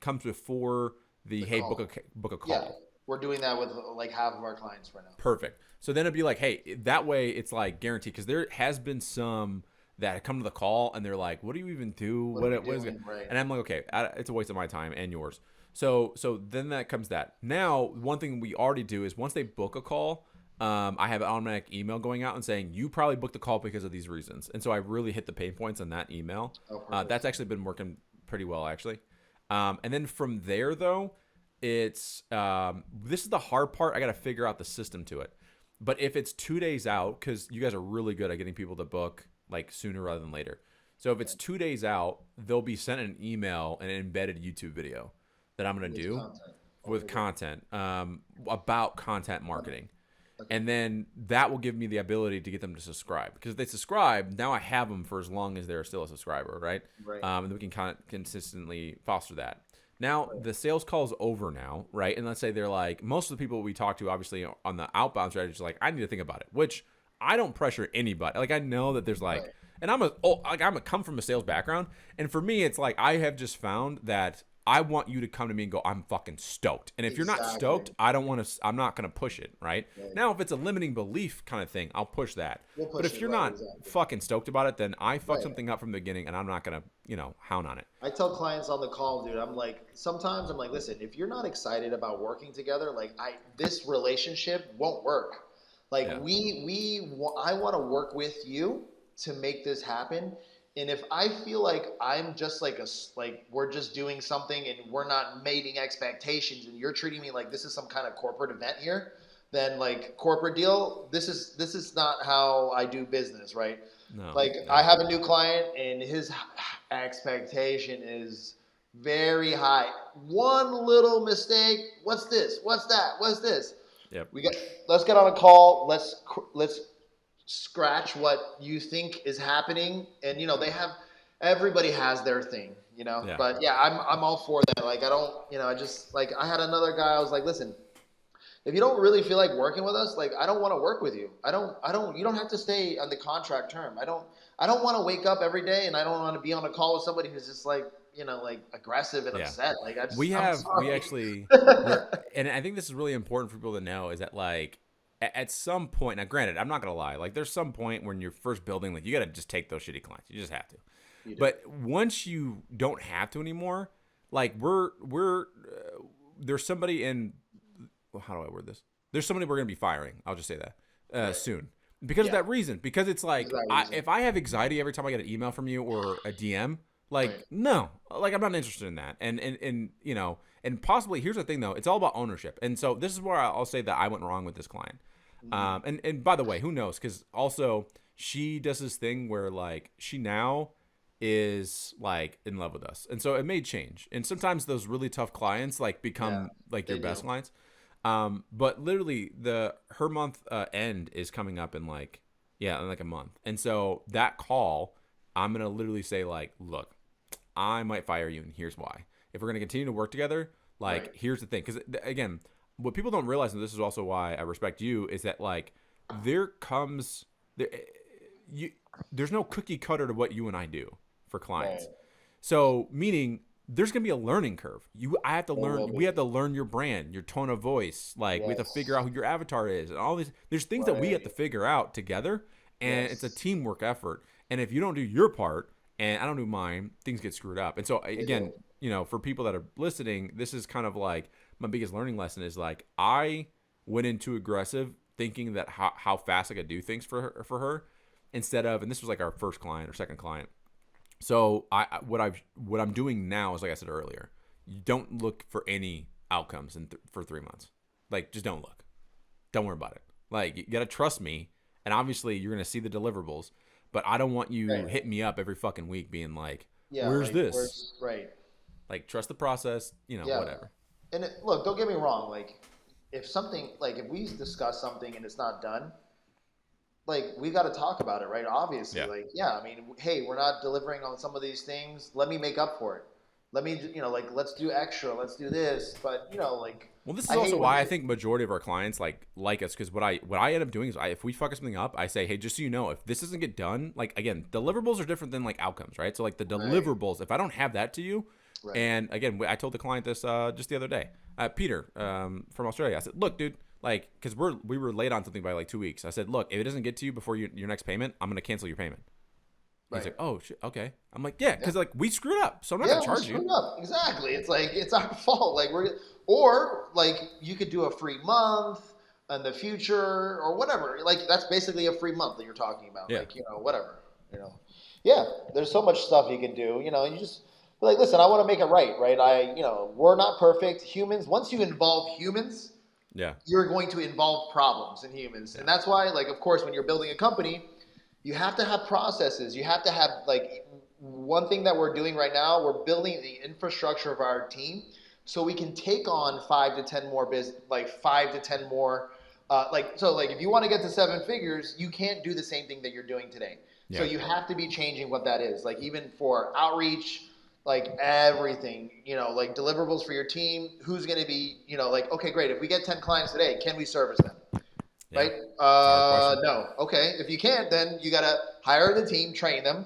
hey call. book a Yeah. call. We're doing that with like half of our clients right now. Perfect. So then it'd be like, hey, that way it's like guaranteed because there has been some that come to the call and they're like, what do you even do? What are we What is it? doing? Right. And I'm like, okay, it's a waste of my time and yours. So then that comes that. Now, one thing we already do is once they book a call, I have an automatic email going out and saying you probably booked the call because of these reasons. And so I really hit the pain points on that email. Oh, perfect. That's actually been working pretty well actually. And then from there though, it's this is the hard part. I got to figure out the system to it. But if it's 2 days out, because you guys are really good at getting people to book like sooner rather than later. So if it's 2 days out, they'll be sent an email and an embedded YouTube video that I'm gonna With do content. with Okay. content about content marketing. Okay. And then that will give me the ability to get them to subscribe. Because if they subscribe, now I have them for as long as they're still a subscriber, right? Right. And we can consistently foster that. Now, Right. the sales call's over now, right? And let's say they're like, most of the people we talk to, obviously, on the outbound strategy, is like, I need to think about it, which I don't pressure anybody. Like, I know that there's like, Right. and I'm a come from a sales background. And for me, it's like, I have just found that I want you to come to me and go, I'm fucking stoked. And if you're not stoked, Exactly. I'm not going to push it, right? Right. Now, if it's a limiting belief kind of thing, I'll push that. We'll But push if it. you're Right. not Exactly. fucking stoked about it, then I fuck Right. something up from the beginning and I'm not going to, hound on it. I tell clients on the call, dude, I'm like, sometimes I'm like, listen, if you're not excited about working together, like this relationship won't work. Like Yeah. I want to work with you to make this happen. And if I feel like I'm just like we're just doing something and we're not meeting expectations and you're treating me like this is some kind of corporate event here, then like corporate deal, this is not how I do business, right? No. Like Yeah. I have a new client and his expectation is very high. One little mistake, what's this? What's that? What's this? Yep. Let's get on a call. Let's scratch what you think is happening. And everybody has their thing, Yeah. But yeah, I'm all for that. Like I don't, I just like I had another guy. I was like, listen, if you don't really feel like working with us, like I don't want to work with you. You don't have to stay on the contract term. I don't want to wake up every day and I don't want to be on a call with somebody who's just like, like aggressive and Yeah. upset. Like We I'm sorry. actually, and I think this is really important for people to know is that like at some point, now granted, I'm not going to lie, like there's some point when you're first building, like you got to just take those shitty clients. You just have to. You do. But once you don't have to anymore, like there's somebody in, well, how do I word this? There's somebody we're going to be firing. I'll just say that Right. soon. Because of Yeah. that reason. Because it's like, For that reason. if I have anxiety every time I get an email from you or a DM, like, Right. no, like I'm not interested in that. And and possibly, here's the thing though, it's all about ownership. And so this is where I'll say that I went wrong with this client. And by the way, who knows? Because also she does this thing where like she now is like in love with us, and so it may change. And sometimes those really tough clients like become Yeah, like your they best do. clients. But literally her month end is coming up in like in like a month, and so that call I'm gonna literally say like, look, I might fire you, and here's why. If we're gonna continue to work together, like Right. here's the thing, because again, what people don't realize, and this is also why I respect you, is that like there's no cookie cutter to what you and I do for clients. Right. So meaning there's going to be a learning curve. I have to learn, we have to learn your brand, your tone of voice. Like we have to figure out who your avatar is and all these, there's things that we have to figure out together, and it's a teamwork effort. And if you don't do your part and I don't do mine, things get screwed up. And so again, you know, for people that are listening, this is kind of like my biggest learning lesson is like, I went in too aggressive thinking that how fast I could do things for her instead of, and this was like our first client or second client. So what I'm doing now is, like I said earlier, you don't look for any outcomes for 3 months. Like, just don't look. Don't worry about it. Like, you got to trust me. And obviously you're going to see the deliverables, but I don't want you hitting me up every fucking week being like, where's this? Like, trust the process, you know, whatever. And look, don't get me wrong. Like, if we discuss something and it's not done, like, we got to talk about it, right? Obviously, I mean, hey, we're not delivering on some of these things. Let me make up for it. Let me, you know, like, let's do extra. Let's do this. But, you know, like, well, this is also why I think majority of our clients like us, because what I end up doing is if we fuck something up, I say, hey, just so you know, if this doesn't get done, like, again, deliverables are different than like outcomes, right? So like the deliverables, if I don't have that to you, and again, I told the client this just the other day, Peter from Australia. I said, look, dude. Like, because we were late on something by like 2 weeks. I said, look, if it doesn't get to you before your next payment, I'm going to cancel your payment. He's like, oh, shit, okay. I'm like, yeah, because like we screwed up. So I'm not going to charge you. Up. Exactly. It's like, it's our fault. Like, or like you could do a free month in the future or whatever. Like, that's basically a free month that you're talking about. Like, you know, whatever, you know. Yeah, there's so much stuff you can do, you know, and you just like, listen, I want to make it right? You know, we're not perfect humans. Once you involve humans, you're going to involve problems in humans. And that's why, like, of course, when you're building a company, you have to have processes. You have to have, like, one thing that we're doing right now, we're building the infrastructure of our team so we can take on 5 to 10 more so if you want to get to 7 figures, you can't do the same thing that you're doing today. So you have to be changing what that is. Like, even for outreach, like everything, you know, like deliverables for your team, who's going to be, you know, like, okay, great. If we get 10 clients today, can we service them? Right? No. Okay. If you can't, then you got to hire the team, train them,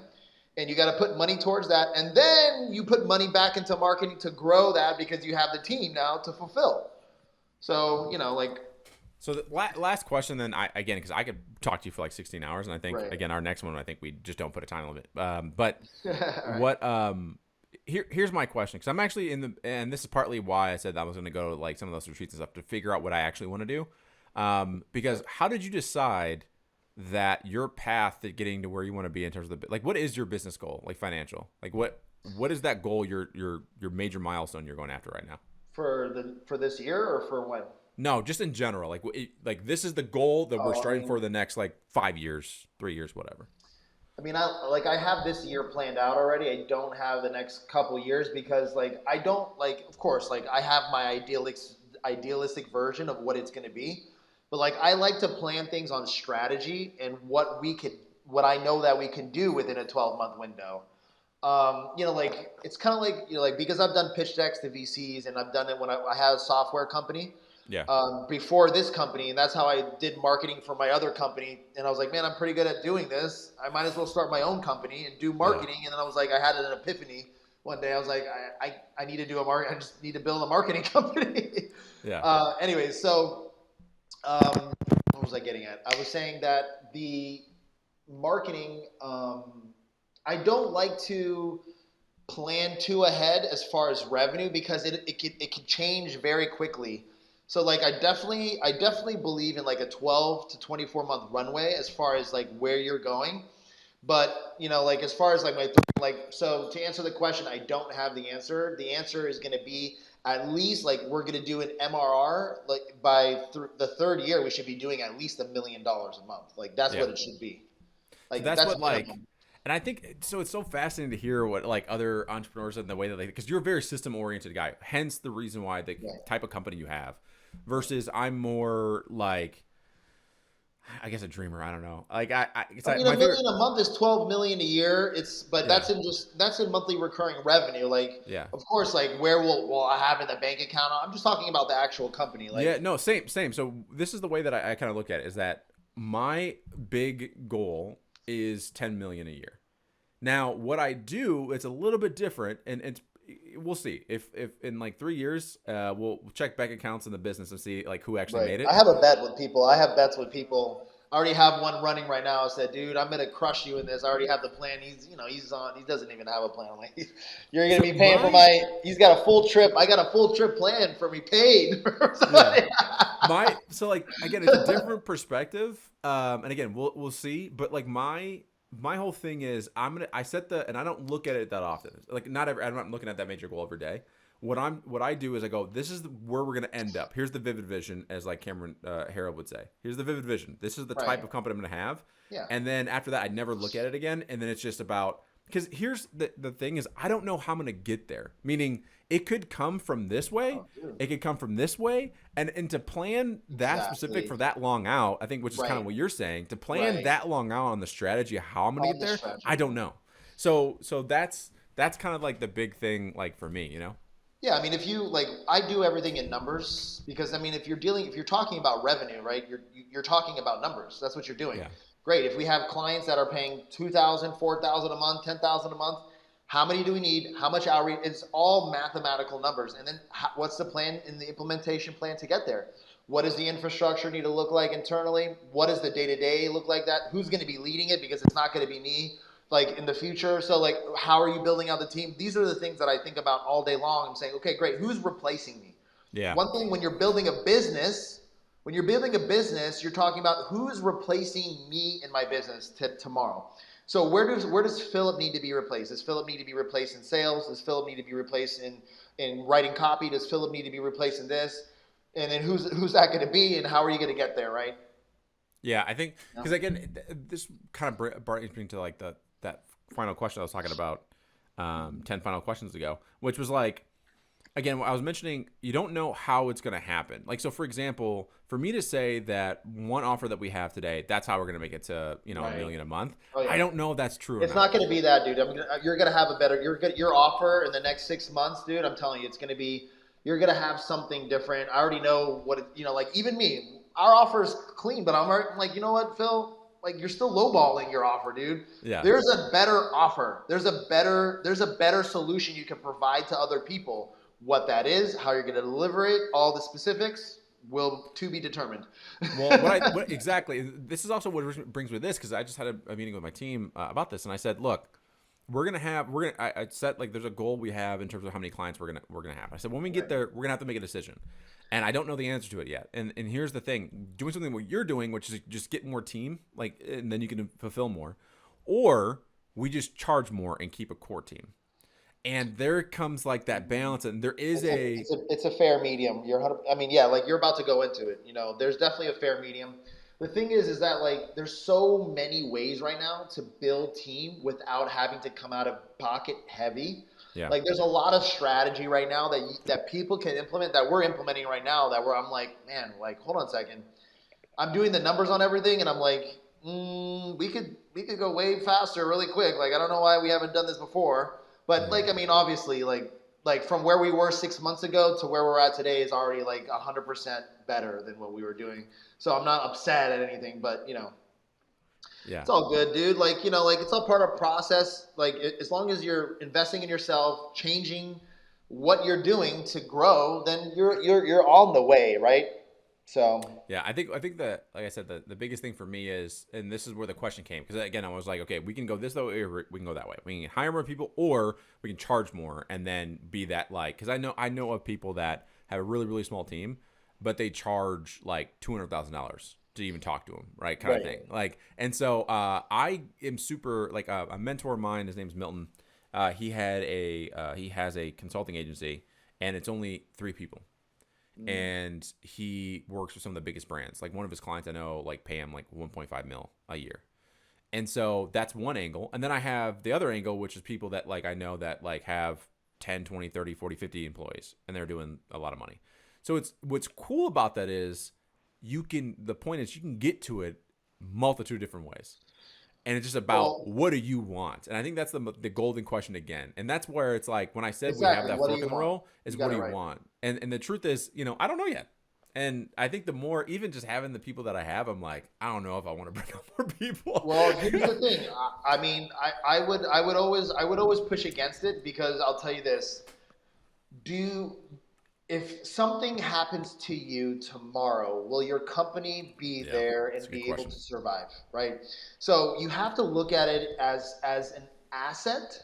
and you got to put money towards that. And then you put money back into marketing to grow that because you have the team now to fulfill. So, you know, like. So the last question then, because I could talk to you for like 16 hours. And I think, again, our next one, I think we just don't put a time limit. But here's my question, because I'm actually and this is partly why I said that I was going to go to like some of those retreats and stuff to figure out what I actually want to do. Because how did you decide that your path to getting to where you want to be in terms of like, what is your business goal, like financial, like what is that goal, your major milestone you're going after right now? For this year or for when? No, just in general, like this is the goal that we're striving for the next like 5 years, 3 years, whatever. I mean, I have this year planned out already. I don't have the next couple years because, like, I don't, like, of course, like, I have my idealistic version of what it's going to be. But, like, I like to plan things on strategy and what I know that we can do within a 12-month window. You know, like, it's kind of like, you know, like, because I've done pitch decks to VCs and I've done it when I had a software company. Before this company, and that's how I did marketing for my other company. And I was like, man, I'm pretty good at doing this. I might as well start my own company and do marketing. And then I was like, I had an epiphany one day. I was like, I need to do I just need to build a marketing company. Anyways, so what was I getting at? I was saying that the marketing, I don't like to plan too ahead as far as revenue because it can change very quickly. So like I definitely believe in like a 12 to 24 month runway as far as like where you're going. But you know, like as far as like so to answer the question, I don't have the answer. The answer is going to be at least like we're going to do an MRR like by the third year we should be doing at least $1 million a month. Like that's what it should be. Like so that's what like. And I think so. It's so fascinating to hear what like other entrepreneurs and the way that because you're a very system oriented guy. Hence the reason why the type of company you have. Versus I'm more like, I guess a dreamer. I don't know. Like I mean, $1 million a month is 12 million a year. That's in monthly recurring revenue. Like, of course, like where will I have in the bank account? I'm just talking about the actual company. Like, same. So this is the way that I kind of look at it is that my big goal is 10 million a year. Now, what I do, it's a little bit different, and we'll see if in like 3 years, we'll check bank accounts in the business and see like who actually Right. made it. I have a bet with people. I have bets with people. I already have one running right now. I said, dude, I'm gonna crush you in this. I already have the plan. He's on. He doesn't even have a plan. I'm like, you're gonna be paying for my. He's got a full trip. I got a full trip planned for me paid. Yeah. So like again, it's a different perspective. And again, we'll see. But like my whole thing is I set and I don't look at it that often. Like I'm not looking at that major goal every day. What I do is I go, this is where we're going to end up. Here's the vivid vision, as like Cameron Harrell would say. Here's the vivid vision. This is the type of company I'm going to have. Yeah. And then after that, I never look at it again. And then it's just about, because here's the thing is, I don't know how I'm going to get there. Meaning it could come from this way. It could come from this way. And to plan that specific for that long out, I think, which is kind of what you're saying, to plan that long out on the strategy of how I'm going to get there, I don't know. So that's kind of like the big thing, like for me, Yeah, I mean, if you like, I do everything in numbers because I mean, if you're talking about revenue, right? You're talking about numbers. That's what you're doing. Yeah. Great. If we have clients that are paying $2,000, $4,000 a month, $10,000 a month, how many do we need? How much outreach? It's all mathematical numbers. And then what's the plan in the implementation plan to get there? What does the infrastructure need to look like internally? What does the day-to-day look like that? Who's going to be leading it? Because it's not going to be me. Like in the future. So like, how are you building out the team? These are the things that I think about all day long. I'm saying, okay, great. Who's replacing me? Yeah. One thing when you're building a business, you're talking about who's replacing me in my business tomorrow. So where does Phillip need to be replaced? Does Phillip need to be replaced in sales? Does Phillip need to be replaced in writing copy? Does Phillip need to be replaced in this? And then who's that going to be? And how are you going to get there? Right. Yeah. I think, because again, this kind of brings me to like that final question I was talking about 10 final questions ago, which was like, again, I was mentioning, you don't know how it's going to happen. Like, so for example, for me to say that one offer that we have today, that's how we're going to make it to, $1 million a month. I don't know if that's true. It's not going to be that, dude. You're going to have your offer in the next 6 months, dude. I'm telling you, it's going to be, you're going to have something different. I already know what it, like even me, our offer is clean, but I'm like, you know what, Phil? Like you're still lowballing your offer, dude. Yeah. There's a better offer. There's a better solution you can provide to other people. What that is, how you're going to deliver it, all the specifics will to be determined. Well, exactly. This is also what brings me to this, because I just had a meeting with my team about this, and I said, look, I set like there's a goal we have in terms of how many clients we're gonna have. I said when we get there, we're gonna have to make a decision. And I don't know the answer to it yet. And here's the thing: doing something what you're doing, which is just get more team, like, and then you can fulfill more, or we just charge more and keep a core team. And there comes like that balance, and there is it's a fair medium. Like you're about to go into it. There's definitely a fair medium. The thing is that like there's so many ways right now to build team without having to come out of pocket heavy. Yeah. Like there's a lot of strategy right now that people can implement, that we're implementing right now, I'm like, man, like hold on a second. I'm doing the numbers on everything and I'm like, we could go way faster really quick. Like I don't know why we haven't done this before. But like, I mean, obviously like from where we were 6 months ago to where we're at today is already like 100% better than what we were doing. So I'm not upset at anything, but yeah, it's all good, dude. Like, like it's all part of process. Like as long as you're investing in yourself, changing what you're doing to grow, then you're on the way, right? So yeah, I think that, like I said, the biggest thing for me is, and this is where the question came, because again, I was like, okay, we can go this way or we can go that way. We can hire more people or we can charge more, and then be that like, because I know of people that have a really, really small team, but they charge like $200,000 to even talk to them, right? Kind of thing. Like, and so I am super like a mentor of mine. His name's Milton. He has a consulting agency, and it's only 3 people. And he works with some of the biggest brands. Like one of his clients I know like pay him like 1.5 mil a year. And so that's one angle. And then I have the other angle, which is people that like I know that like have 10, 20, 30, 40, 50 employees, and they're doing a lot of money. So what's cool about that is the point is you can get to it multitude of different ways. And it's just about what do you want? And I think that's the golden question again. And that's where it's like when I said we have that fork in the road is what do you want? And the truth is, I don't know yet. And I think the more, even just having the people that I have, I'm like, I don't know if I want to bring on more people. Well, here's the thing. I mean, I would always push against it, because I'll tell you this. do if something happens to you tomorrow, will your company be Yeah, there that's and a good be able question. to survive, right? So you have to look at it as an asset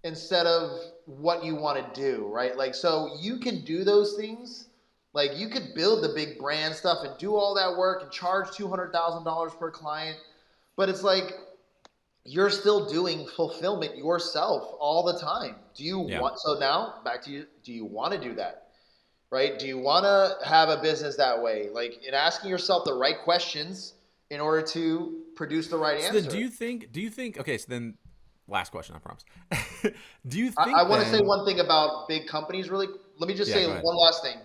instead of what you want to do, right? Like, so you can do those things. Like, you could build the big brand stuff and do all that work and charge $200,000 per client, but it's like you're still doing fulfillment yourself all the time. Do you Yeah. want, so now back to you, do you want to do that? Right? Do you want to have a business that way? Like, in asking yourself the right questions in order to produce the right So then, answer. do you think? Okay, so then, last question, I promise. Do you I think want to say then? one thing about big companies, really. Let me just Yeah, say go ahead. one last thing.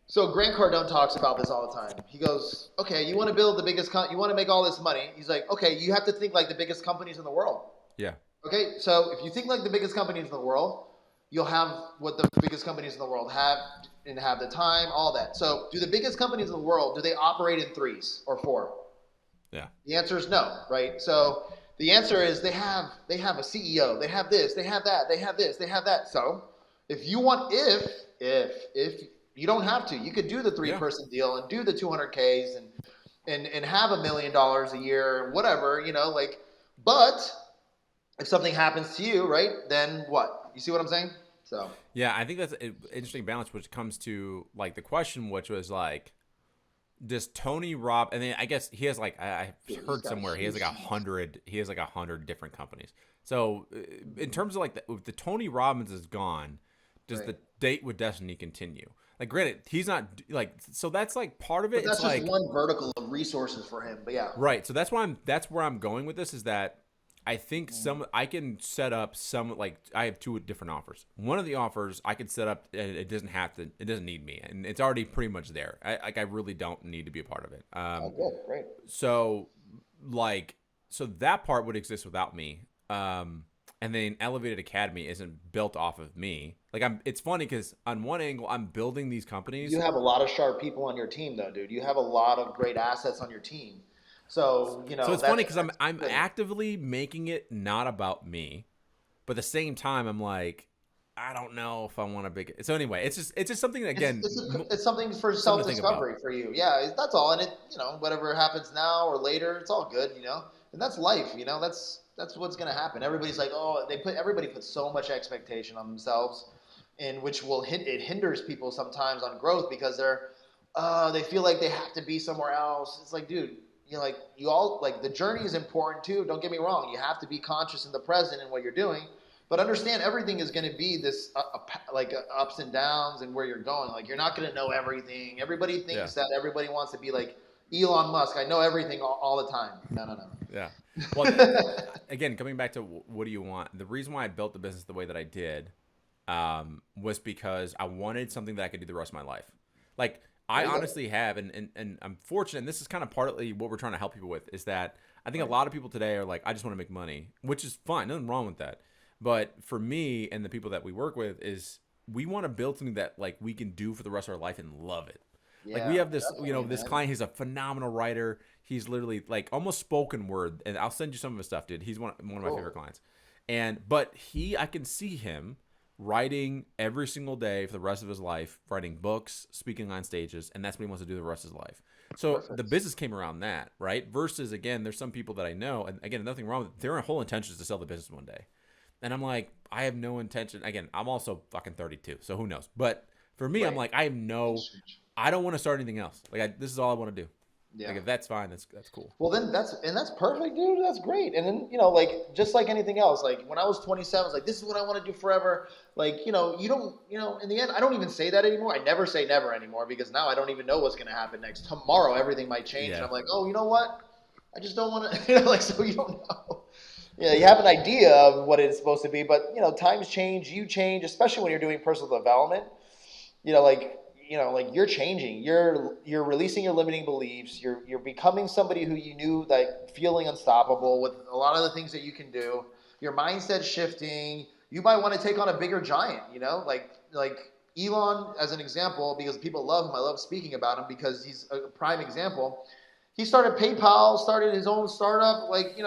So Grant Cardone talks about this all the time. He goes, "Okay, you want to build the biggest, you want to make all this money." He's like, "Okay, you have to think like the biggest companies in the world." Yeah. Okay, so if you think like the biggest companies in the world, you'll have what the biggest companies in the world have and have the time, all that. So, do the biggest companies in the world, do they operate in threes or four? Yeah. The answer is no, right? So the answer is they have a CEO, they have this, they have that, they have this, they have that. So if you want if you don't have to, you could do the three Yeah. person deal and do the 200Ks and have $1 million a year, whatever, like. But if something happens to you, right, then what? You see what I'm saying? So Yeah, I think that's an interesting balance, which comes to like the question, which was like, does Tony Robb? And then I guess he has like I dude, he's heard got a somewhere he has huge like 100. He has like 100 different companies. So in terms of like if the Tony Robbins is gone, does right. the date with Destiny continue? Like, granted, he's not like so. That's like part of But it. It's that's just like one vertical of resources for him. But yeah. right. So that's where I'm going with this is that I think I can set up some like I have two different offers. One of the offers I can set up and it doesn't need me and it's already pretty much there. I really don't need to be a part of it. Oh, good, great. So like so that part would exist without me. And then Elevated Academy isn't built off of me. Like it's funny because on one angle I'm building these You companies. have a lot of sharp people on your team, though, dude. You have a lot of great assets on your team. So, So it's funny because that's I'm good. actively making it not about me, but at the same time I'm like, I don't know if I want to big. So anyway, it's just something that, again, It's something for something to think about. self-discovery for you. Yeah, that's all. And whatever happens now or later, it's all good. And that's life, that's what's going to happen. Everybody's like, oh, everybody puts so much expectation on themselves, in which it hinders people sometimes on growth because they feel like they have to be somewhere else. It's like, dude, you all like the journey is important too. Don't get me wrong. You have to be conscious in the present and what you're doing, but understand everything is going to be this ups and downs and where you're going. Like you're not going to know everything. Everybody Yeah, thinks that everybody wants to be like Elon Musk. I know everything all the time. No, no, yeah. Well, no. again, coming back to what do you want? The reason why I built the business the way that I did was because I wanted something that I could do the rest of my life. Like I There you go. honestly have, and I'm fortunate. And this is kind of partly what we're trying to help people with is that I think a Right. lot of people today are like, I just want to make money, which is fine, nothing wrong with that. But for me and the people that we work with is we want to build something that like we can do for the rest of our life and love it. Like we Yeah, have this, definitely, this man. client. He's a phenomenal writer. He's literally like almost spoken word, and I'll send you some of his stuff, dude. He's one of my favorite Cool. clients, but I can see him writing every single day for the rest of his life, writing books, speaking on stages, and that's what he wants to do the rest of his life. So the Perfect. business came around that, right? Versus again, there's some people that I know, and again, nothing wrong with it. Their whole intention is to sell the business one day. And I'm like, I have no intention. Again, I'm also fucking 32, so who knows? But for me, I'm Right. like, I don't want to start anything else. Like, this is all I want to do. Yeah. Like, if that's fine, that's cool. Well, then that's perfect, dude. That's great. And then like just like anything else, like when I was 27, I was like, this is what I want to do forever. Like you don't, in the end, I don't even say that anymore. I never say never anymore because now I don't even know what's going to happen next. Tomorrow, everything might change, and Yeah, I'm like, oh, you know what? I just don't want to, like so you don't know. Yeah, you have an idea of what it's supposed to be, but times change, you change, especially when you're doing personal development. Like you're changing, you're releasing your limiting beliefs, you're becoming somebody who you knew, like feeling unstoppable with a lot of the things that you can do. Your mindset's shifting. You might want to take on a bigger giant, like Elon as an example, because people love him. I love speaking about him because he's a prime example. He started PayPal, started his own startup. Like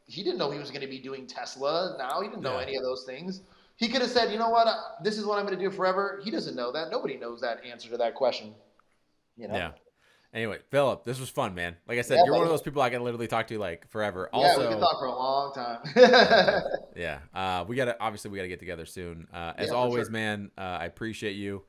he didn't know he was going to be doing Tesla now. He didn't know yeah, any of those things. He could have said, you know what, this is what I'm going to do forever. He doesn't know that. Nobody knows that answer to that question. You know? Yeah. Anyway, Phillip, this was fun, man. Like I said, Yeah, you're one of buddy. those people I can literally talk to like forever. Yeah, we Also, could talk for a long time. yeah, dude. Yeah. We gotta get together soon. As Yeah, for always, sure. man, I appreciate you.